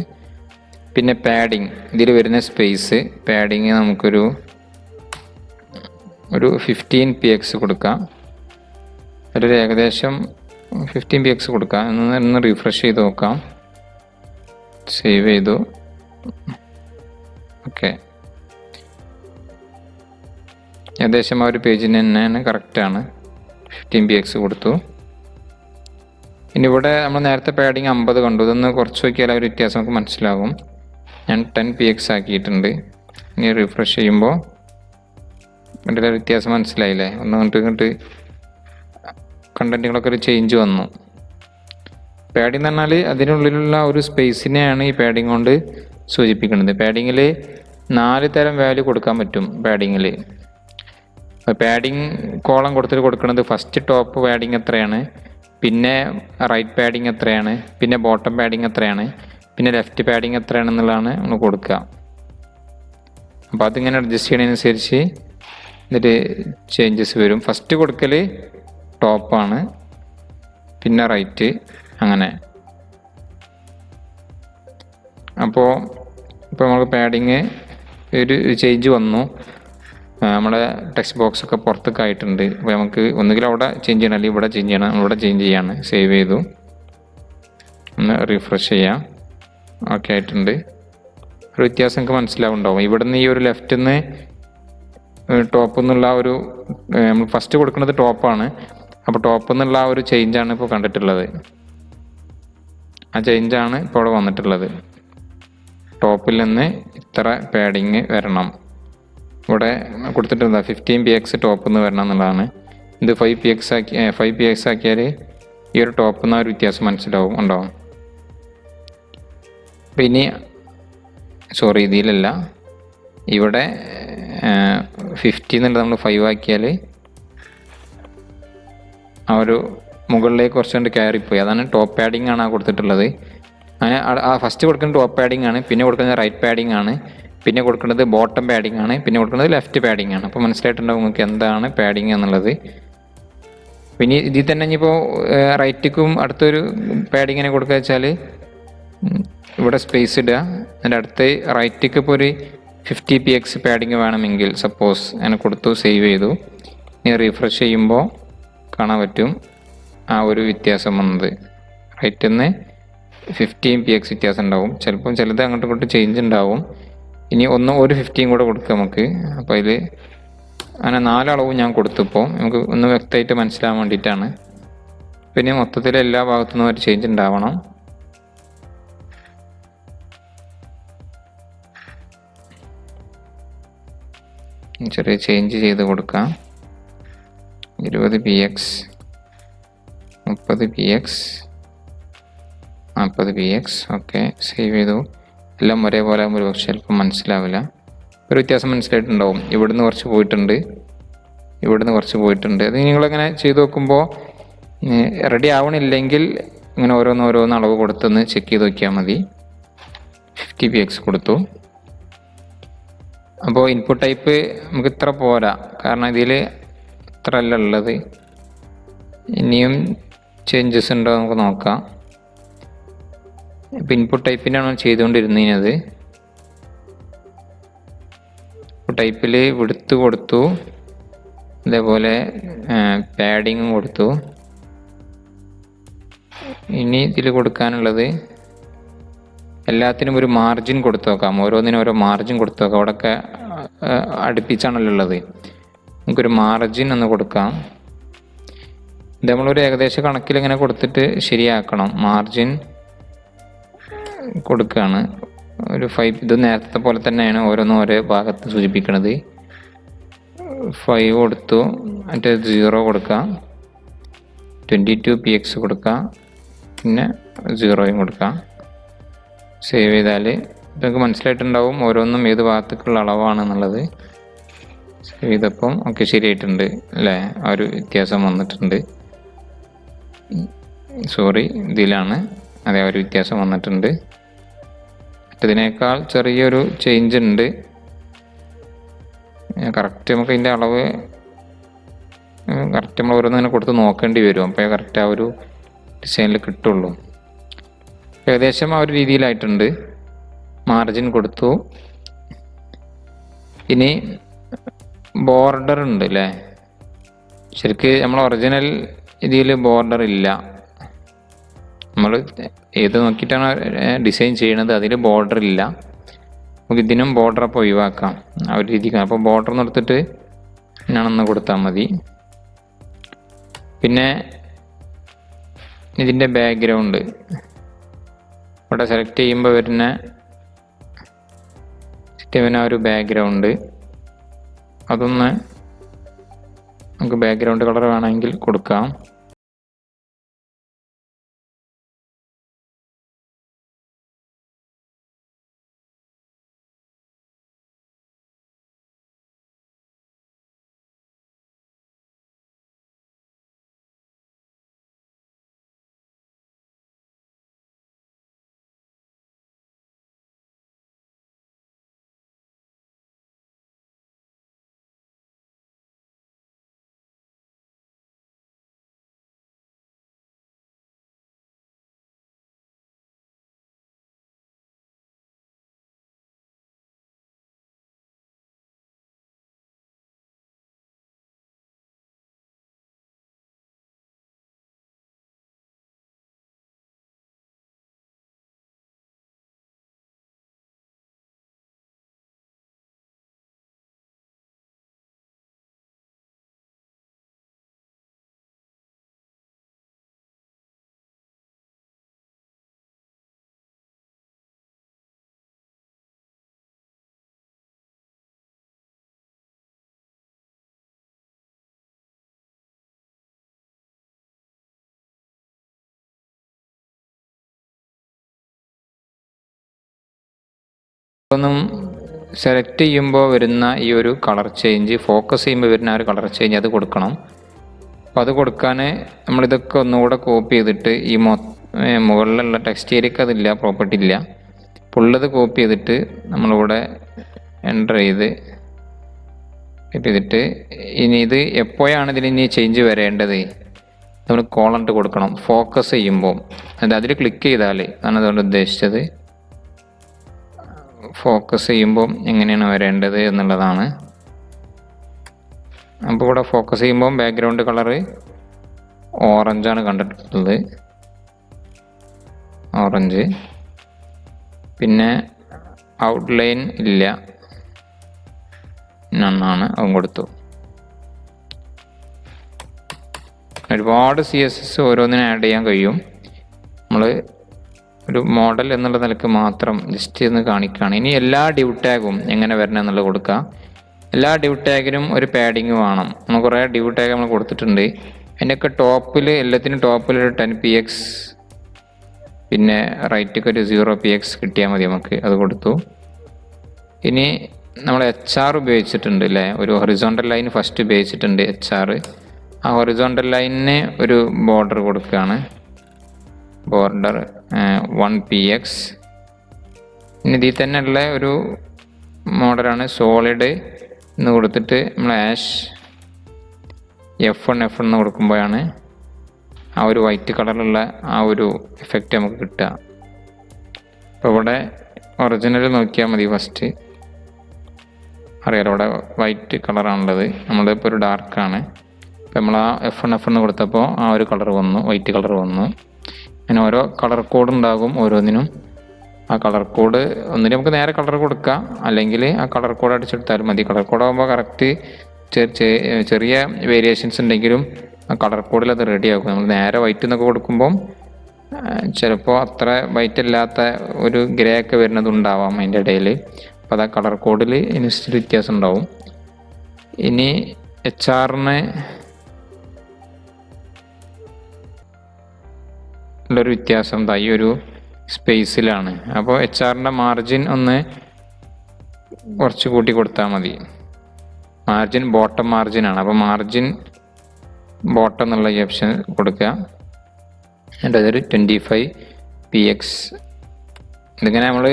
S1: പിന്നെ പാഡിങ്, ഇതിൽ വരുന്ന സ്പേസ് പാഡിങ് നമുക്കൊരു 15 px കൊടുക്കാം. ഒരു ഏകദേശം 15 px കൊടുക്കാം. ഒന്ന് റിഫ്രഷ് ചെയ്ത് നോക്കാം. സേവ് ചെയ്തു. ഓക്കെ, ഏകദേശം ആ ഒരു പേജിന് തന്നെയാണ്, കറക്റ്റാണ്. 15 px കൊടുത്തു. ഇനി ഇവിടെ നമ്മൾ നേരത്തെ പാഡിങ് 50 കണ്ടു. ഇതൊന്ന് കുറച്ച് നോക്കിയാൽ ആ ഒരു വ്യത്യാസം നമുക്ക് മനസ്സിലാകും. ഞാൻ 10 px ആക്കിയിട്ടുണ്ട്. ഇനി റിഫ്രഷ് ചെയ്യുമ്പോൾ അതിൻ്റെ വ്യത്യാസം മനസ്സിലായില്ലേ? ഇങ്ങോട്ട് കണ്ടൻറ്റുകളൊക്കെ ഒരു ചേഞ്ച് വന്നു. പാഡിങ് എന്ന് പറഞ്ഞാൽ അതിനുള്ളിലുള്ള ഒരു സ്പേസിനെയാണ് ഈ പാഡിങ് കൊണ്ട് സൂചിപ്പിക്കുന്നത്. പാഡിങ്ങിൽ 4 തരം വാല്യൂ കൊടുക്കാൻ പറ്റും. പാഡിങ് കോളം കൊടുക്കുന്നത് ഫസ്റ്റ് ടോപ്പ് പാഡിങ് എത്രയാണ്, പിന്നെ റൈറ്റ് പാഡിങ് എത്രയാണ്, പിന്നെ ബോട്ടം പാഡിങ് എത്രയാണ്, പിന്നെ ലെഫ്റ്റ് പാഡിങ് എത്രയാണെന്നുള്ളതാണ് നമ്മൾ കൊടുക്കുക. അപ്പോൾ അതിങ്ങനെ അഡ്ജസ്റ്റ് ചെയ്യുന്നതിനനുസരിച്ച് എന്നിട്ട് ചേഞ്ചസ് വരും. ഫസ്റ്റ് കൊടുക്കൽ ടോപ്പാണ്, പിന്നെ റൈറ്റ്, അങ്ങനെ. അപ്പോൾ നമുക്ക് പാഡിങ് ഒരു ചേഞ്ച് വന്നു. നമ്മുടെ ടെക്സ്റ്റ് ബോക്സ് ഒക്കെ പുറത്തൊക്കെ ആയിട്ടുണ്ട്. അപ്പോൾ നമുക്ക് ഒന്നുകിൽ അവിടെ ചേഞ്ച് ചെയ്യണം, അല്ലെങ്കിൽ ഇവിടെ ചേഞ്ച് ചെയ്യണം. ഇവിടെ ചേഞ്ച് ചെയ്യാണ്. സേവ് ചെയ്തു, ഒന്ന് റിഫ്രഷ് ചെയ്യാം. ഓക്കെ ആയിട്ടുണ്ട്. ഒരു വ്യത്യാസം നമുക്ക് മനസ്സിലാവുണ്ടാവും. ഇവിടുന്ന് ഈ ഒരു ലെഫ്റ്റിൽ നിന്ന് ടോപ്പിൽ നിന്നുള്ള ഒരു നമ്മൾ ഫസ്റ്റ് കൊടുക്കുന്നത് ടോപ്പാണ്. അപ്പോൾ ടോപ്പിൽ നിന്നുള്ള ആ ഒരു ചേഞ്ചാണ് ഇപ്പോൾ കണ്ടിട്ടുള്ളത്. ആ ചേഞ്ചാണ് ഇപ്പോൾ അവിടെ വന്നിട്ടുള്ളത്. ടോപ്പിൽ നിന്ന് ഇത്ര പാഡിങ് വരണം. ഇവിടെ കൊടുത്തിട്ടുണ്ട് 15 px ടോപ്പിൽ നിന്ന് വരണം എന്നുള്ളതാണ്. ഇത് 5 px ആക്കിയാൽ ഈ ഒരു ടോപ്പിൽ നിന്ന് ആ ഒരു വ്യത്യാസം മനസ്സിലാവും, ഉണ്ടാവും. അപ്പോൾ ഇനി ഇതിലല്ല, ഇവിടെ 50 എന്നുള്ളത് നമ്മൾ 5 ആക്കിയാൽ ആ ഒരു മുകളിലേക്ക് കുറച്ചുകൊണ്ട് കയറിപ്പോയി. അതാണ് ടോപ്പ് പാഡിങ് ആണ് കൊടുത്തിട്ടുള്ളത്. അങ്ങനെ ആ ഫസ്റ്റ് കൊടുക്കുന്നത് ടോപ്പ് പാഡിങ് ആണ്, പിന്നെ കൊടുക്കുന്നത് റൈറ്റ് പാഡിങ് ആണ്, പിന്നെ കൊടുക്കുന്നത് ബോട്ടം പാഡിങ് ആണ്, പിന്നെ കൊടുക്കുന്നത് ലെഫ്റ്റ് പാഡിങ് ആണ്. അപ്പോൾ മനസ്സിലായിട്ടുണ്ടാവും നിങ്ങൾക്ക് എന്താണ് പാഡിങ് എന്നുള്ളത്. പിന്നെ ഇതിൽ തന്നെ ഇനിയിപ്പോൾ റൈറ്റിക്കും അടുത്തൊരു പാഡിങ്ങിനെ കൊടുക്കുക വെച്ചാൽ ഇവിടെ സ്പേസ് ഇടുക. അതിൻ്റെ അടുത്ത് റൈറ്റിക്ക് ഇപ്പോൾ ഒരു 50 px പാഡിങ് വേണമെങ്കിൽ സപ്പോസ് അങ്ങനെ കൊടുത്തു, സേവ് ചെയ്തു. ഇനി റിഫ്രഷ് ചെയ്യുമ്പോൾ കാണാൻ പറ്റും ആ ഒരു വ്യത്യാസം വന്നത്. റൈറ്റിൽ നിന്ന് 15 px വ്യത്യാസം ഉണ്ടാവും. ചിലപ്പം ചിലത് അങ്ങോട്ടും ഇങ്ങോട്ടും ചേഞ്ച് ഉണ്ടാവും. ഇനി ഒരു 15 കൂടെ കൊടുക്കുക നമുക്ക്. അപ്പോൾ അതിൽ അങ്ങനെ 4 അളവും ഞാൻ കൊടുത്തപ്പോൾ നമുക്ക് ഒന്ന് വ്യക്തമായിട്ട് മനസ്സിലാകാൻ വേണ്ടിയിട്ടാണ്. പിന്നെ മൊത്തത്തിൽ എല്ലാ ഭാഗത്തുനിന്നും ഒരു ചേഞ്ച് ഉണ്ടാവണം. ചെറിയ ചേഞ്ച് ചെയ്ത് കൊടുക്കാം. 20 px, 30 px, 40 px. Okay, save ചെയ്തു. എല്ലാം ഒരേപോലെ ആകുമ്പോൾ ഒരു പക്ഷേ ചിലപ്പോൾ മനസ്സിലാവില്ല. ഒരു വ്യത്യാസം മനസ്സിലായിട്ടുണ്ടാവും. ഇവിടുന്ന് കുറച്ച് പോയിട്ടുണ്ട്, ഇവിടുന്ന് കുറച്ച് പോയിട്ടുണ്ട്. അത് നിങ്ങളങ്ങനെ ചെയ്ത് നോക്കുമ്പോൾ റെഡി ആവണില്ലെങ്കിൽ ഇങ്ങനെ ഓരോന്ന് അളവ് കൊടുത്തൊന്ന് ചെക്ക് ചെയ്ത് നോക്കിയാൽ മതി. 50 px കൊടുത്തു. അപ്പോൾ ഇൻപുട്ട് ടൈപ്പ് നമുക്ക് ഇത്ര പോരാ, കാരണം ഇതിൽ ഇത്ര അല്ല ഉള്ളത്. ഇനിയും ചേഞ്ചസ് ഉണ്ടോ നമുക്ക് നോക്കാം. ഇപ്പോൾ ഇൻപുട്ട് ടൈപ്പിനാണ് ചെയ്തുകൊണ്ടിരുന്നത്. ടൈപ്പിൽ വിടുത്ത് കൊടുത്തു, അതേപോലെ പാഡിങ്ങും കൊടുത്തു. ഇനി ഇതിൽ കൊടുക്കാനുള്ളത് എല്ലാത്തിനും ഒരു മാർജിൻ കൊടുത്തു നോക്കാം. ഓരോന്നിനും ഓരോ മാർജിൻ കൊടുത്തു നോക്കാം. അവിടെയൊക്കെ അടുപ്പിച്ചാണല്ലോ ഉള്ളത്. നമുക്കൊരു മാർജിൻ ഒന്ന് കൊടുക്കാം. ഇത് നമ്മളൊരു ഏകദേശ കണക്കിൽ ഇങ്ങനെ കൊടുത്തിട്ട് ശരിയാക്കണം. മാർജിൻ കൊടുക്കുകയാണ് ഒരു 5. ഇത് നേരത്തെ പോലെ തന്നെയാണ് ഓരോന്നും ഓരോ ഭാഗത്ത് സൂചിപ്പിക്കുന്നത്. 5 കൊടുത്തു, മറ്റേ 0 കൊടുക്കാം, 22 px കൊടുക്കാം, പിന്നെ 0 കൊടുക്കാം. സേവ് ചെയ്താൽ നിങ്ങൾക്ക് മനസ്സിലായിട്ടുണ്ടാവും ഓരോന്നും ഏത് ഭാഗത്തേക്കുള്ള അളവാണെന്നുള്ളത്. സേവ് ചെയ്തപ്പം ഓക്കെ ശരിയായിട്ടുണ്ട് അല്ലേ? ആ ഒരു വ്യത്യാസം വന്നിട്ടുണ്ട്. സോറി, ഇതിലാണ് അതേ ഒരു വ്യത്യാസം വന്നിട്ടുണ്ട്. മറ്റതിനേക്കാൾ ചെറിയൊരു ചേഞ്ച് ഉണ്ട്. കറക്റ്റ് നമുക്ക് ഇതിൻ്റെ അളവ് കറക്റ്റ് നമ്മൾ ഓരോന്നിങ്ങനെ കൊടുത്ത് നോക്കേണ്ടി വരും. അപ്പോൾ കറക്റ്റ് ആ ഒരു ഡിസൈനിൽ കിട്ടുള്ളൂ. ഏകദേശം ആ ഒരു രീതിയിലായിട്ടുണ്ട്. മാർജിൻ കൊടുത്തു. ഇനി ബോർഡർ ഉണ്ട് അല്ലേ. ശരിക്ക് നമ്മൾ ഒറിജിനൽ ഇതിൽ ബോർഡർ ഇല്ല. നമ്മൾ ഏത് നോക്കിയിട്ടാണ് ഡിസൈൻ ചെയ്യണത് അതിൽ ബോർഡർ ഇല്ല. നമുക്ക് ഇതിനും ബോർഡർ അപ്പോൾ ഒഴിവാക്കാം ആ ഒരു രീതിക്ക്. അപ്പോൾ ബോർഡർ നിർത്തിട്ട് ഞാനൊന്ന് കൊടുത്താൽ മതി. പിന്നെ ഇതിൻ്റെ ബാക്ക്ഗ്രൗണ്ട് ഇവിടെ സെലക്ട് ചെയ്യുമ്പോൾ വരുന്ന സിസ്റ്റമിന് ആ ഒരു ബാക്ക്ഗ്രൗണ്ട് അതൊന്ന് നമുക്ക് ബാക്ക്ഗ്രൗണ്ട് കളർ വേണമെങ്കിൽ കൊടുക്കാം. ഒന്നും സെലക്ട് ചെയ്യുമ്പോൾ വരുന്ന ഈ ഒരു കളർ ചേഞ്ച്, ഫോക്കസ് ചെയ്യുമ്പോൾ വരുന്ന ആ ഒരു കളർ ചേഞ്ച് അത് കൊടുക്കണം. അപ്പോൾ അത് കൊടുക്കാൻ നമ്മളിതൊക്കെ ഒന്നുകൂടെ കോപ്പി ചെയ്തിട്ട് ഈ മുകളിലുള്ള ടെക്സ്റ്റ് ഏരിയക്ക് അതില്ല, പ്രോപ്പർട്ടി ഇല്ല. ഉള്ളത് കോപ്പി ചെയ്തിട്ട് നമ്മളിവിടെ എൻ്റർ ചെയ്തിട്ട് ഇനി ഇത് എപ്പോഴാണ് ഇതിന് ചേഞ്ച് വരേണ്ടത് നമ്മൾ കോളണ്ട് കൊടുക്കണം. ഫോക്കസ് ചെയ്യുമ്പോൾ അതിൽ ക്ലിക്ക് ചെയ്താൽ ആണ് അതുകൊണ്ട് ഉദ്ദേശിച്ചത്. ഫോക്കസ് ചെയ്യുമ്പോൾ എങ്ങനെയാണ് വരേണ്ടത് എന്നുള്ളതാണ്. അപ്പോൾ ഇവിടെ ഫോക്കസ് ചെയ്യുമ്പോൾ ബാക്ക്ഗ്രൗണ്ട് കളറ് ഓറഞ്ചാണ് കണ്ടിട്ടുള്ളത്, ഓറഞ്ച്. പിന്നെ ഔട്ട്ലൈൻ ഇല്ല, നന്നാണ്, അതും കൊടുത്തു. ഒരുപാട് CSS ഓരോന്നിനും ആഡ് ചെയ്യാൻ കഴിയും. നമ്മൾ ഒരു മോഡൽ എന്നുള്ള നിലക്ക് മാത്രം ജസ്റ്റ് ഒന്ന് കാണിക്കുകയാണ്. ഇനി എല്ലാ ഡിവ് ടാഗും എങ്ങനെ വരണം എന്നുള്ളത് കൊടുക്കുക. എല്ലാ ഡിവ് ടാഗിനും ഒരു പാഡിങ് വേണം. നമ്മൾ കുറേ ഡിവ് ടാഗ് നമ്മൾ കൊടുത്തിട്ടുണ്ട്. അതിൻ്റെയൊക്കെ ടോപ്പിൽ എല്ലാത്തിനും ടോപ്പിൽ ഒരു 10px, പിന്നെ റൈറ്റൊക്കെ ഒരു 0px കിട്ടിയാൽ മതി നമുക്ക്. അത് കൊടുത്തു. ഇനി നമ്മൾ HR ഉപയോഗിച്ചിട്ടുണ്ട് അല്ലേ, ഒരു ഹൊറിസോണ്ടൽ ലൈൻ ഫസ്റ്റ് ഉപയോഗിച്ചിട്ടുണ്ട് HR. ആ ഹൊറിസോണ്ടൽ ലൈനിന് ഒരു ബോർഡർ കൊടുക്കുകയാണ്, ബോർഡർ 1px. ഇനി ഇതിൽ തന്നെ ഉള്ള ഒരു മോഡലാണ് സോളിഡ് എന്ന് കൊടുത്തിട്ട് നമ്മൾ F1 എന്ന് കൊടുക്കുമ്പോഴാണ് ആ ഒരു വൈറ്റ് കളറിലുള്ള ആ ഒരു എഫക്റ്റ് നമുക്ക് കിട്ടുക. അപ്പോൾ ഇവിടെ ഒറിജിനൽ നോക്കിയാൽ മതി. ഫസ്റ്റ് അറിയാലോ ഇവിടെ വൈറ്റ് കളറാണുള്ളത്, നമ്മളിപ്പോൾ ഒരു ഡാർക്കാണ്. അപ്പോൾ നമ്മൾ ആ F1 കൊടുത്തപ്പോൾ ആ ഒരു കളർ വന്നു, വൈറ്റ് കളർ വന്നു. അങ്ങനെ ഓരോ കളർ കോഡ് ഉണ്ടാകും ഓരോന്നിനും. ആ കളർ കോഡ് ഒന്നിനും നമുക്ക് നേരെ കളർ കൊടുക്കാം, അല്ലെങ്കിൽ ആ കളർ കോഡ് അടിച്ചെടുത്താലും മതി. കളർ കോഡ് ആകുമ്പോൾ കറക്റ്റ് ചെറിയ വേരിയേഷൻസ് ഉണ്ടെങ്കിലും ആ കളർ കോഡിൽ അത് റെഡിയാക്കും. നമ്മൾ നേരെ വൈറ്റ് എന്നൊക്കെ കൊടുക്കുമ്പം ചിലപ്പോൾ അത്ര വൈറ്റ് അല്ലാത്ത ഒരു ഗ്രേ ഒക്കെ വരുന്നതുണ്ടാവാം അതിൻ്റെ ഇടയിൽ. അപ്പോൾ അത് ആ കളർ കോഡിൽ അനുസരിച്ച് വ്യത്യാസം ഉണ്ടാവും. ഇനി HR-ന് ഉള്ളൊരു വ്യത്യാസം എന്താ ഈ ഒരു സ്പേസിലാണ്. അപ്പോൾ HR-ൻ്റെ മാർജിൻ ഒന്ന് കുറച്ച് കൂട്ടി കൊടുത്താൽ മതി. മാർജിൻ ബോട്ടം മാർജിനാണ്. അപ്പോൾ മാർജിൻ ബോട്ടം എന്നുള്ള ഈ ഓപ്ഷൻ കൊടുക്കുക. എന്നിട്ട് അതൊരു 25px. ഇതിങ്ങനെ നമ്മൾ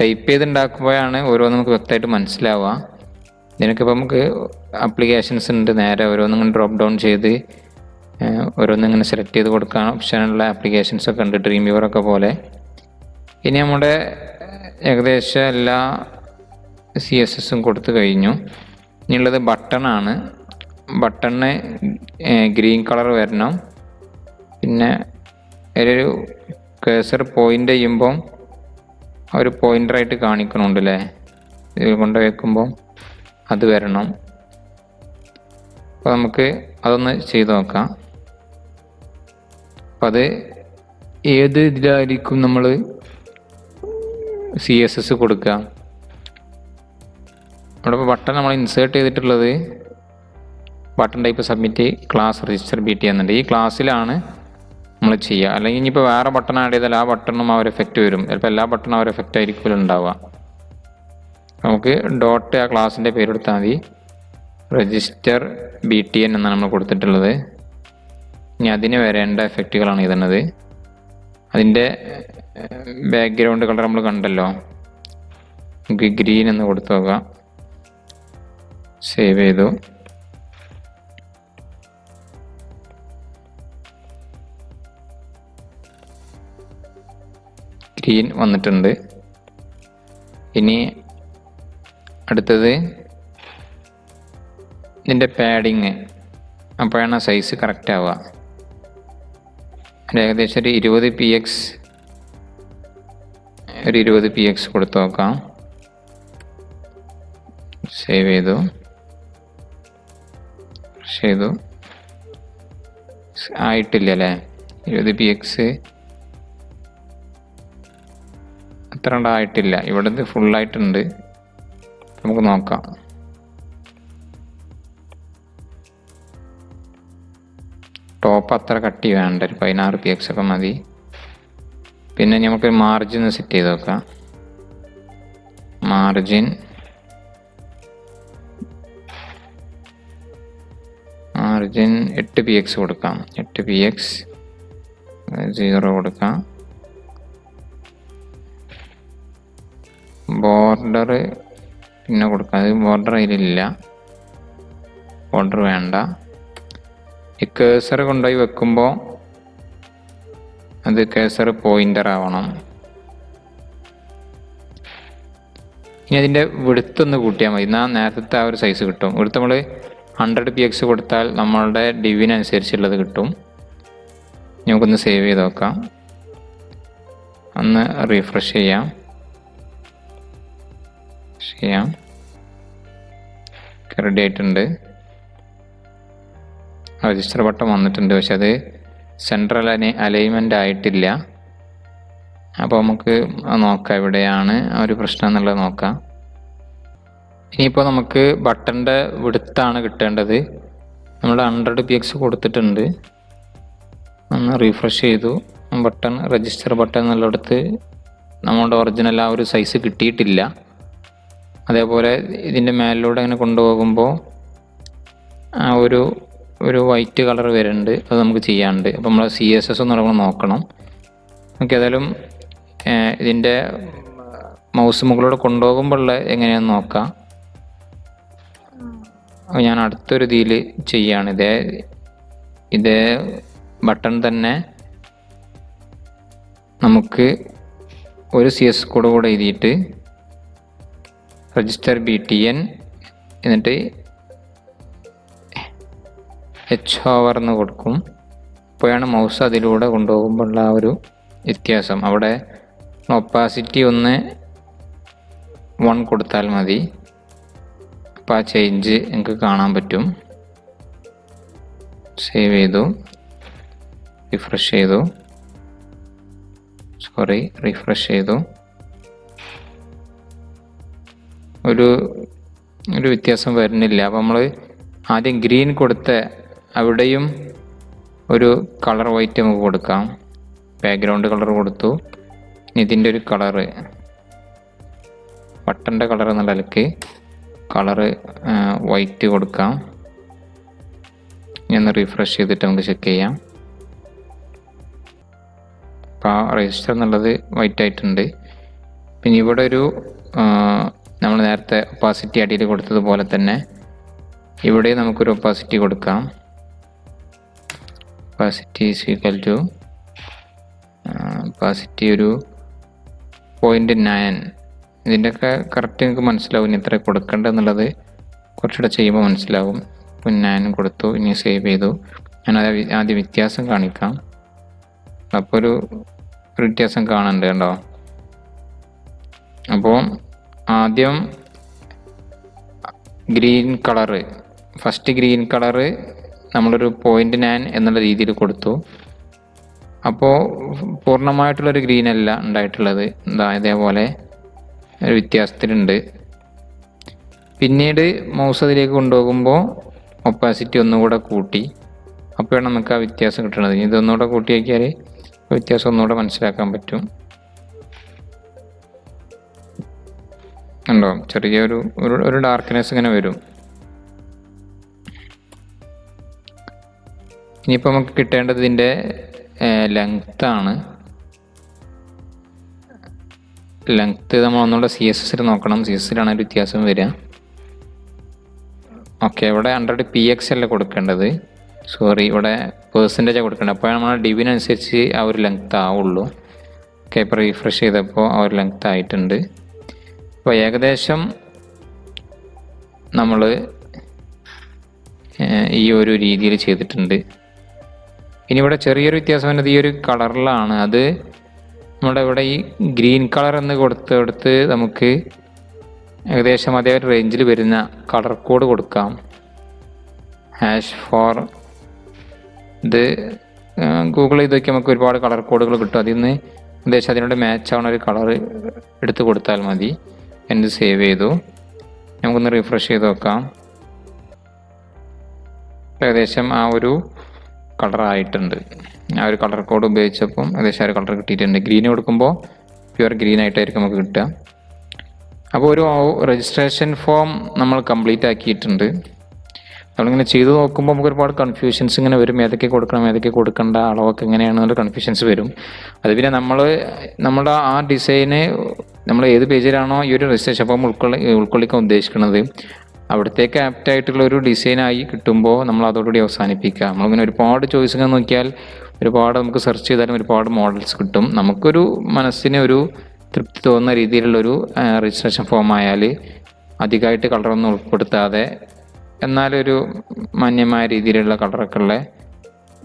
S1: ടൈപ്പ് ചെയ്തുണ്ടാക്കുമ്പോഴാണ് ഓരോന്ന് നമുക്ക് വ്യക്തമായിട്ട് മനസ്സിലാവുക. ഇതിനൊക്കെ ഇപ്പോൾ നമുക്ക് ആപ്ലിക്കേഷൻസ് ഉണ്ട്, നേരെ ഓരോന്നിങ്ങനെ ഡ്രോപ്പ് ഡൗൺ ചെയ്ത് ഓരോന്നിങ്ങനെ സെലക്ട് ചെയ്ത് കൊടുക്കാൻ ഓപ്ഷനുള്ള ആപ്ലിക്കേഷൻസൊക്കെ ഉണ്ട്, ഡ്രീം വ്യൂവറൊക്കെ പോലെ. ഇനി നമ്മുടെ ഏകദേശം എല്ലാ CSSും കൊടുത്തു കഴിഞ്ഞു. ഇനിയുള്ളത് ബട്ടണാണ്. ബട്ടണിന് ഗ്രീൻ കളർ വരണം. പിന്നെ ഒരു കേസർ പോയിൻ്റ് ചെയ്യുമ്പം ഒരു പോയിൻ്ററായിട്ട് കാണിക്കണുണ്ട് അല്ലേ, ഇത് കൊണ്ട് വയ്ക്കുമ്പോൾ അത് വരണം. അപ്പോൾ നമുക്ക് അതൊന്ന് ചെയ്ത് നോക്കാം. അപ്പം അത് ഏത് ഇതിലായിരിക്കും നമ്മൾ CSS കൊടുക്കുക. അവിടെ ഇപ്പോൾ ബട്ടൺ നമ്മൾ ഇൻസേർട്ട് ചെയ്തിട്ടുള്ളത് button type submit class register BT എന്നുണ്ട്. ഈ ക്ലാസ്സിലാണ് നമ്മൾ ചെയ്യുക. അല്ലെങ്കിൽ ഇനിയിപ്പോൾ വേറെ ബട്ടൺ ആഡ് ചെയ്താൽ ആ ബട്ടണും ആ ഒരു എഫക്റ്റ് വരും. ചിലപ്പോൾ എല്ലാ ബട്ടണും ആ ഒരു എഫക്റ്റ് ആയിരിക്കും ഉണ്ടാവുക. നമുക്ക് ഡോട്ട് ആ ക്ലാസ്സിൻ്റെ പേര് കൊടുത്താൽ മതി. രജിസ്റ്റർ BTN എന്നാണ് നമ്മൾ കൊടുത്തിട്ടുള്ളത്. ഇനി അതിന് വരേണ്ട എഫക്റ്റുകളാണ് ഇതുന്നത്. അതിൻ്റെ ബാക്ക്ഗ്രൗണ്ട് കളർ നമ്മൾ കണ്ടല്ലോ, നമുക്ക് ഗ്രീൻ എന്ന് കൊടുത്തു നോക്കാം. സേവ് ചെയ്തു. ഗ്രീൻ വന്നിട്ടുണ്ട്. ഇനി അടുത്തത് ഇതിൻ്റെ പാഡിങ്, അപ്പോഴാണ് സൈസ് കറക്റ്റ് ആവുക. ഏകദേശം ഒരു 20px കൊടുത്തു നോക്കാം. സേവ് ചെയ്തു. ആയിട്ടില്ല അല്ലേ, 20px അത്ര ആയിട്ടില്ല. ഇവിടുത്തെ ഫുള്ളായിട്ടുണ്ട്. നമുക്ക് നോക്കാം. ടോപ്പ് അത്ര കട്ടി വേണ്ട, ഒരു 16px ഒക്കെ മതി. പിന്നെ നമുക്ക് മാർജിൻ സെറ്റ് ചെയ്ത് നോക്കാം. മാർജിൻ 8px കൊടുക്കാം. 8px 0 കൊടുക്കാം. ബോർഡർ പിന്നെ കൊടുക്കാം. അത് ബോർഡർ അതിലില്ല, ബോർഡർ വേണ്ട. ഈ കേസർ കൊണ്ടുപോയി വെക്കുമ്പോൾ അത് കേസർ പോയിൻ്റർ ആവണം. ഇനി അതിൻ്റെ വിടുത്തൊന്ന് കൂട്ടിയാൽ മതി, എന്നാൽ നേരത്തെ ആ ഒരു സൈസ് കിട്ടും. ഇവിടുത്തെ നമ്മൾ 100px കൊടുത്താൽ നമ്മളുടെ ഡിവിനനുസരിച്ചുള്ളത് കിട്ടും. നമുക്കൊന്ന് സേവ് ചെയ്ത് നോക്കാം. ഒന്ന് റീഫ്രഷ് ചെയ്യാം. റെഡി ആയിട്ടുണ്ട്. രജിസ്റ്റർ ബട്ടൺ വന്നിട്ടുണ്ട്, പക്ഷെ അത് സെൻട്രൽ അലൈൻമെൻ്റ് ആയിട്ടില്ല. അപ്പോൾ നമുക്ക് നോക്കാം എവിടെയാണ് ആ ഒരു പ്രശ്നം എന്നുള്ളത് നോക്കാം. ഇനിയിപ്പോൾ നമുക്ക് ബട്ടൻ്റെ വിടുത്താണ് കിട്ടേണ്ടത്. നമ്മൾ 100px കൊടുത്തിട്ടുണ്ട്. ഒന്ന് റീഫ്രഷ് ചെയ്തു. ബട്ടൺ രജിസ്റ്റർ ബട്ടൺ എന്നുള്ളിടത്ത് നമ്മളുടെ ഒറിജിനൽ ആ ഒരു സൈസ് കിട്ടിയിട്ടില്ല. അതേപോലെ ഇതിൻ്റെ മേലിലൂടെ അങ്ങനെ കൊണ്ടുപോകുമ്പോൾ ആ ഒരു വൈറ്റ് കളർ വരുന്നുണ്ട്, അത് നമുക്ക് ചെയ്യാനുണ്ട്. അപ്പോൾ നമ്മൾ CSS ഒന്ന് നമ്മൾ നോക്കണം. നമുക്ക് ഏതായാലും ഇതിൻ്റെ മൗസ് മുകളിലൂടെ കൊണ്ടുപോകുമ്പോൾ എങ്ങനെയാണെന്ന് നോക്കാം. അപ്പോൾ ഞാൻ അടുത്തൊരു ഇതിൽ ചെയ്യാണ്. ഇതേ ബട്ടൺ തന്നെ നമുക്ക് ഒരു CS കോഡ് കൂടെ എഴുതിയിട്ട് രജിസ്റ്റർ BTN എന്നിട്ട് H-hover എന്ന് കൊടുക്കും. അപ്പോഴാണ് മൗസ് അതിലൂടെ കൊണ്ടുപോകുമ്പോഴുള്ള ആ ഒരു വ്യത്യാസം. അവിടെ ഒപ്പാസിറ്റി 1 കൊടുത്താൽ മതി. അപ്പോൾ ആ ചേഞ്ച് നിങ്ങൾക്ക് കാണാൻ പറ്റും. സേവ് ചെയ്തു, റിഫ്രഷ് ചെയ്തു. ഒരു വ്യത്യാസം വരുന്നില്ല. അപ്പോൾ നമ്മൾ ആദ്യം ഗ്രീൻ കൊടുത്ത അവിടെയും ഒരു കളർ വൈറ്റ് നമുക്ക് കൊടുക്കാം. ബാക്ക്ഗ്രൗണ്ട് കളർ കൊടുത്തു. ഇതിൻ്റെ ഒരു കളറ് ബട്ടൻ്റെ കളർ എന്നുള്ള നിലയ്ക്ക് കളറ് വൈറ്റ് കൊടുക്കാം. ഇനി ഒന്ന് റീഫ്രഷ് ചെയ്തിട്ട് നമുക്ക് ചെക്ക് ചെയ്യാം. അപ്പോൾ ആ രജിസ്റ്റർ എന്നുള്ളത് വൈറ്റ് ആയിട്ടുണ്ട്. പിന്നെ ഇവിടെ ഒരു നമ്മൾ നേരത്തെ ഒപ്പാസിറ്റി അടിയിൽ കൊടുത്തതുപോലെ തന്നെ ഇവിടെ നമുക്കൊരു ഒപ്പാസിറ്റി കൊടുക്കാം. Opacity is equal to opacity ഒരു 0.9. ഇതിൻ്റെയൊക്കെ കറക്റ്റ് നിങ്ങൾക്ക് മനസ്സിലാവും. ഇനി ഇത്ര കൊടുക്കേണ്ടതെന്നുള്ളത് കുറച്ചുകൂടെ ചെയ്യുമ്പോൾ മനസ്സിലാവും. 0.9 കൊടുത്തു. ഇനി സേവ് ചെയ്തു. ഞാനത് ആദ്യം വ്യത്യാസം കാണിക്കാം. അപ്പോൾ ഒരു വ്യത്യാസം കാണുന്നുണ്ട് കണ്ടോ. അപ്പോൾ ആദ്യം green colour, first green colour നമ്മളൊരു 0.9 എന്നുള്ള രീതിയിൽ കൊടുത്തു. അപ്പോൾ പൂർണ്ണമായിട്ടുള്ളൊരു ഗ്രീൻ അല്ല ഉണ്ടായിട്ടുള്ളത്. എന്താ ഇതേപോലെ ഒരു വ്യത്യാസത്തിലുണ്ട്. പിന്നീട് മൗസ് അതിലേക്ക് കൊണ്ടുപോകുമ്പോൾ ഒപ്പാസിറ്റി ഒന്നുകൂടെ കൂട്ടി. അപ്പോഴാണ് നമുക്ക് ആ വ്യത്യാസം കിട്ടുന്നത്. ഇതൊന്നുകൂടെ കൂട്ടി വയ്ക്കിയാൽ വ്യത്യാസം ഒന്നുകൂടെ മനസ്സിലാക്കാൻ പറ്റും. ഉണ്ടോ ചെറിയൊരു ഒരു ഡാർക്ക്നെസ് ഇങ്ങനെ വരും. ഇനിയിപ്പോൾ നമുക്ക് കിട്ടേണ്ടത് ഇതിൻ്റെ ലെങ്ത്താണ്. ലെങ്ത്ത് നമ്മൾ ഒന്നുകൂടെ CSS നോക്കണം. CSSലാണ് ഒരു വ്യത്യാസം വരിക. ഓക്കെ, ഇവിടെ 100 px അല്ല കൊടുക്കേണ്ടത്, സോറി, ഇവിടെ പെർസെൻറ്റേജാണ് കൊടുക്കേണ്ടത്. അപ്പോൾ നമ്മൾ ഡിവിനനുസരിച്ച് ആ ഒരു ലെങ്ത്ത് ആവുള്ളൂ. ഓക്കെ, ഇപ്പോൾ റീഫ്രഷ് ചെയ്തപ്പോൾ ആ ഒരു ലെങ്ത്ത് ആയിട്ടുണ്ട്. അപ്പോൾ ഏകദേശം നമ്മൾ ഈ ഒരു രീതിയിൽ ചെയ്തിട്ടുണ്ട്. ഇനി ഇവിടെ ചെറിയൊരു വ്യത്യാസം വരുന്നത് ഈ ഒരു കളറിലാണ്. അത് നമ്മുടെ ഇവിടെ ഈ ഗ്രീൻ കളർ എന്ന് കൊടുത്ത് നമുക്ക് ഏകദേശം അതേ ഒരു റേഞ്ചിൽ വരുന്ന കളർ കോഡ് കൊടുക്കാം. #for ഇത് ഗൂഗിൾ ചെയ്ത് നോക്കി നമുക്ക് ഒരുപാട് കളർ കോഡുകൾ കിട്ടും. അതിൽ നിന്ന് ഏകദേശം അതിനോട് മാച്ച് ആവുന്ന ഒരു കളർ എടുത്ത് കൊടുത്താൽ മതി. എന്ത് സേവ് ചെയ്തു. നമുക്കൊന്ന് റിഫ്രഷ് ചെയ്ത് നോക്കാം. ഏകദേശം ആ ഒരു കളറായിട്ടുണ്ട്. ആ ഒരു കളർ കോഡ് ഉപയോഗിച്ചപ്പം ഏകദേശം ആ ഒരു കളർ കിട്ടിയിട്ടുണ്ട്. ഗ്രീൻ കൊടുക്കുമ്പോൾ പ്യുവർ ഗ്രീൻ ആയിട്ടായിരിക്കും നമുക്ക് കിട്ടുക. അപ്പോൾ ഒരു രജിസ്ട്രേഷൻ ഫോം നമ്മൾ കംപ്ലീറ്റ് ആക്കിയിട്ടുണ്ട്. നമ്മളിങ്ങനെ ചെയ്ത് നോക്കുമ്പോൾ നമുക്ക് ഒരുപാട് കൺഫ്യൂഷൻസ് ഇങ്ങനെ വരും. ഏതൊക്കെ കൊടുക്കണം, ഏതൊക്കെ കൊടുക്കേണ്ട, അളവൊക്കെ എങ്ങനെയാണെന്നുള്ള കൺഫ്യൂഷൻസ് വരും. അത് പിന്നെ നമ്മുടെ ആ ഡിസൈന് നമ്മൾ ഏത് പേജിലാണോ ഈ ഒരു രജിസ്ട്രേഷൻ ഫോം ഉൾക്കൊള്ളിക്കാൻ ഉദ്ദേശിക്കുന്നത് അവിടത്തേക്ക് ആപ്റ്റായിട്ടുള്ള ഒരു ഡിസൈനായി കിട്ടുമ്പോൾ നമ്മൾ അതോടുകൂടി അവസാനിപ്പിക്കുക. നമ്മളിങ്ങനെ ഒരുപാട് ചോയ്സുകൾ നോക്കിയാൽ ഒരുപാട് നമുക്ക് സെർച്ച് ചെയ്താലും ഒരുപാട് മോഡൽസ് കിട്ടും. നമുക്കൊരു മനസ്സിന് ഒരു തൃപ്തി തോന്നുന്ന രീതിയിലുള്ളൊരു രജിസ്ട്രേഷൻ ഫോം ആയാൽ അധികമായിട്ട് കളറൊന്നും ഉൾപ്പെടുത്താതെ എന്നാലൊരു മാന്യമായ രീതിയിലുള്ള കളറൊക്കെ ഉള്ള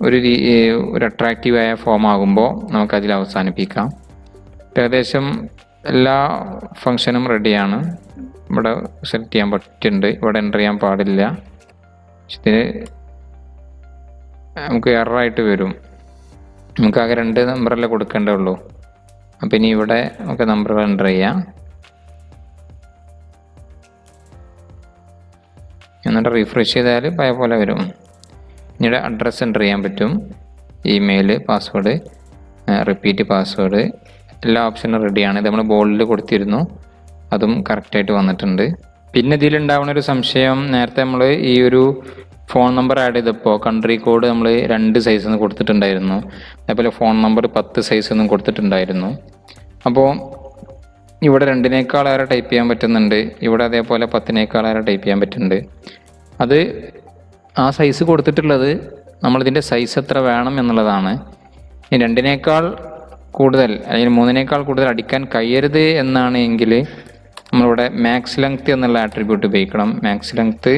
S1: ഒരു അട്രാക്റ്റീവായ ഫോം ആകുമ്പോൾ നമുക്കതിൽ അവസാനിപ്പിക്കാം. ഏകദേശം എല്ലാ ഫങ്ഷനും റെഡിയാണ്. ഇവിടെ സെലക്ട് ചെയ്യാൻ പറ്റുന്നുണ്ട്. ഇവിടെ എൻ്റർ ചെയ്യാൻ പാടില്ല. ഇതിന് നമുക്ക് എററായിട്ട് വരും. നമുക്കാകെ 2 നമ്പറല്ലേ കൊടുക്കേണ്ടതുള്ളൂ. അപ്പം ഇനി ഇവിടെ നമുക്ക് നമ്പറുകൾ എൻ്റർ ചെയ്യാം. എന്നിട്ട് റീഫ്രഷ് ചെയ്താൽ പഴയ പോലെ വരും. പിന്നീട് അഡ്രസ്സ് എൻ്റർ ചെയ്യാൻ പറ്റും. ഇമെയിൽ, പാസ്വേഡ്, റിപ്പീറ്റ് പാസ്വേഡ്, എല്ലാ ഓപ്ഷനും റെഡിയാണ്. ഇത് നമ്മൾ ബോർഡിൽ കൊടുത്തിരുന്നു, അതും കറക്റ്റായിട്ട് വന്നിട്ടുണ്ട്. പിന്നെ ഇതിലുണ്ടാവുന്ന ഒരു സംശയം, നേരത്തെ നമ്മൾ ഈ ഒരു ഫോൺ നമ്പർ ആഡ് ചെയ്തപ്പോൾ കൺട്രി കോഡ് നമ്മൾ 2 സൈസ് ഒന്ന് കൊടുത്തിട്ടുണ്ടായിരുന്നു. അതേപോലെ ഫോൺ നമ്പർ 10 സൈസ് ഒന്നും കൊടുത്തിട്ടുണ്ടായിരുന്നു. അപ്പോൾ ഇവിടെ 2-നേക്കാളേറെ ടൈപ്പ് ചെയ്യാൻ പറ്റുന്നുണ്ട്. ഇവിടെ അതേപോലെ 10-നേക്കാളേറെ ടൈപ്പ് ചെയ്യാൻ പറ്റുന്നുണ്ട്. അത് ആ സൈസ് കൊടുത്തിട്ടുള്ളത് നമ്മളിതിൻ്റെ സൈസ് എത്ര വേണം എന്നുള്ളതാണ്. ഇനി 2-നേക്കാൾ കൂടുതൽ അല്ലെങ്കിൽ 3-നേക്കാൾ കൂടുതൽ അടിക്കാൻ കഴിയരുത് എന്നാണ് എങ്കിൽ നമ്മളിവിടെ മാക്സ് ലെങ്ത് എന്നുള്ള ആട്രിബ്യൂട്ട് ഉപയോഗിക്കണം. മാക്സ് ലെങ്ത്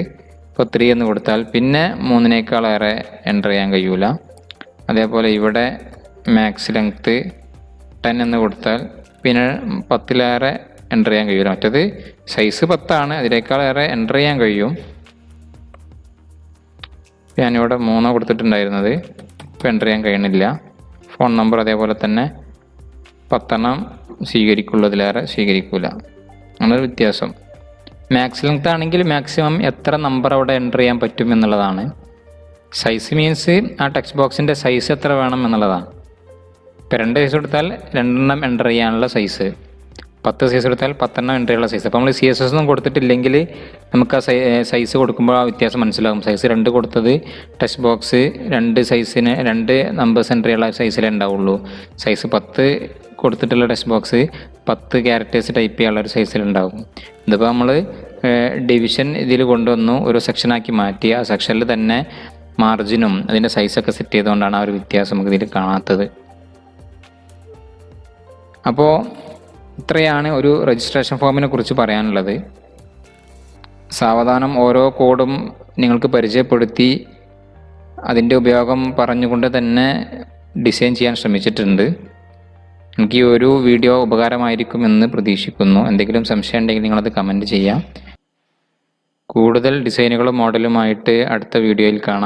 S1: ഇപ്പോൾ 3 എന്ന് കൊടുത്താൽ പിന്നെ 3-നേക്കാളേറെ എൻ്റർ ചെയ്യാൻ കഴിയൂല. അതേപോലെ ഇവിടെ മാക്സ് ലെങ്ത് 10 എന്ന് കൊടുത്താൽ പിന്നെ 10-ലേറെ എൻ്റർ ചെയ്യാൻ കഴിയൂല. മറ്റത് സൈസ് 10 അതിനേക്കാളേറെ എൻ്റർ ചെയ്യാൻ കഴിയും. ഞാനിവിടെ 3 കൊടുത്തിട്ടുണ്ടായിരുന്നത്, ഇപ്പോൾ എൻ്റർ ചെയ്യാൻ കഴിയണില്ല. ഫോൺ നമ്പർ അതേപോലെ തന്നെ 10 സ്വീകരിക്കുള്ളതിലേറെ സ്വീകരിക്കില്ല. അങ്ങനൊരു വ്യത്യാസം. മാക്സ് ലെങ്ത് ആണെങ്കിൽ മാക്സിമം എത്ര നമ്പർ അവിടെ എൻ്റർ ചെയ്യാൻ പറ്റും എന്നുള്ളതാണ്. സൈസ് മീൻസ് ആ ടെക്സ്റ്റ് ബോക്സിൻ്റെ സൈസ് എത്ര വേണം എന്നുള്ളതാണ്. ഇപ്പോൾ 2 സൈസ് കൊടുത്താൽ 2 എൻ്റർ ചെയ്യാനുള്ള സൈസ്, 10 സൈസ് എടുത്താൽ 10 എൻട്രിയുള്ള സൈസ്. അപ്പോൾ നമ്മൾ CSS ഒന്നും കൊടുത്തിട്ടില്ലെങ്കിൽ നമുക്ക് ആ സൈസ് കൊടുക്കുമ്പോൾ ആ വ്യത്യാസം മനസ്സിലാകും. സൈസ് 2 കൊടുത്തത് ടെക്സ്റ്റ് ബോക്സ് 2 നമ്പേഴ്സ് എൻട്രിയുള്ള സൈസിലേ ഉണ്ടാവുള്ളൂ. സൈസ് 10 കൊടുത്തിട്ടുള്ള ടെക്സ്റ്റ് ബോക്സ് 10 ക്യാരക്ടേഴ്സ് ടൈപ്പ് ചെയ്യാനുള്ള ഒരു സൈസിലുണ്ടാകും. ഇതിപ്പോൾ നമ്മൾ ഡിവിഷൻ ഇതിൽ കൊണ്ടുവന്നു, ഒരു സെക്ഷനാക്കി മാറ്റി. ആ സെക്ഷനിൽ തന്നെ മാർജിനും അതിൻ്റെ സൈസൊക്കെ സെറ്റ് ചെയ്തുകൊണ്ടാണ് ആ ഒരു വ്യത്യാസം നമുക്ക് ഇതിൽ കാണാത്തത്. അപ്പോൾ ഇത്രയാണ് ഒരു രജിസ്ട്രേഷൻ ഫോമിനെ കുറിച്ച് പറയാനുള്ളത്. സാവധാനം ഓരോ കോഡും നിങ്ങൾക്ക് പരിചയപ്പെടുത്തി അതിൻ്റെ ഉപയോഗം പറഞ്ഞുകൊണ്ട് തന്നെ ഡിസൈൻ ചെയ്യാൻ ശ്രമിച്ചിട്ടുണ്ട്. എനിക്ക് ഈ ഒരു വീഡിയോ ഉപകാരമായിരിക്കുമെന്ന് പ്രതീക്ഷിക്കുന്നു. എന്തെങ്കിലും സംശയം ഉണ്ടെങ്കിൽ നിങ്ങളത് കമൻറ്റ് ചെയ്യാം. കൂടുതൽ ഡിസൈനുകളും മോഡലുമായിട്ട് അടുത്ത വീഡിയോയിൽ കാണാം.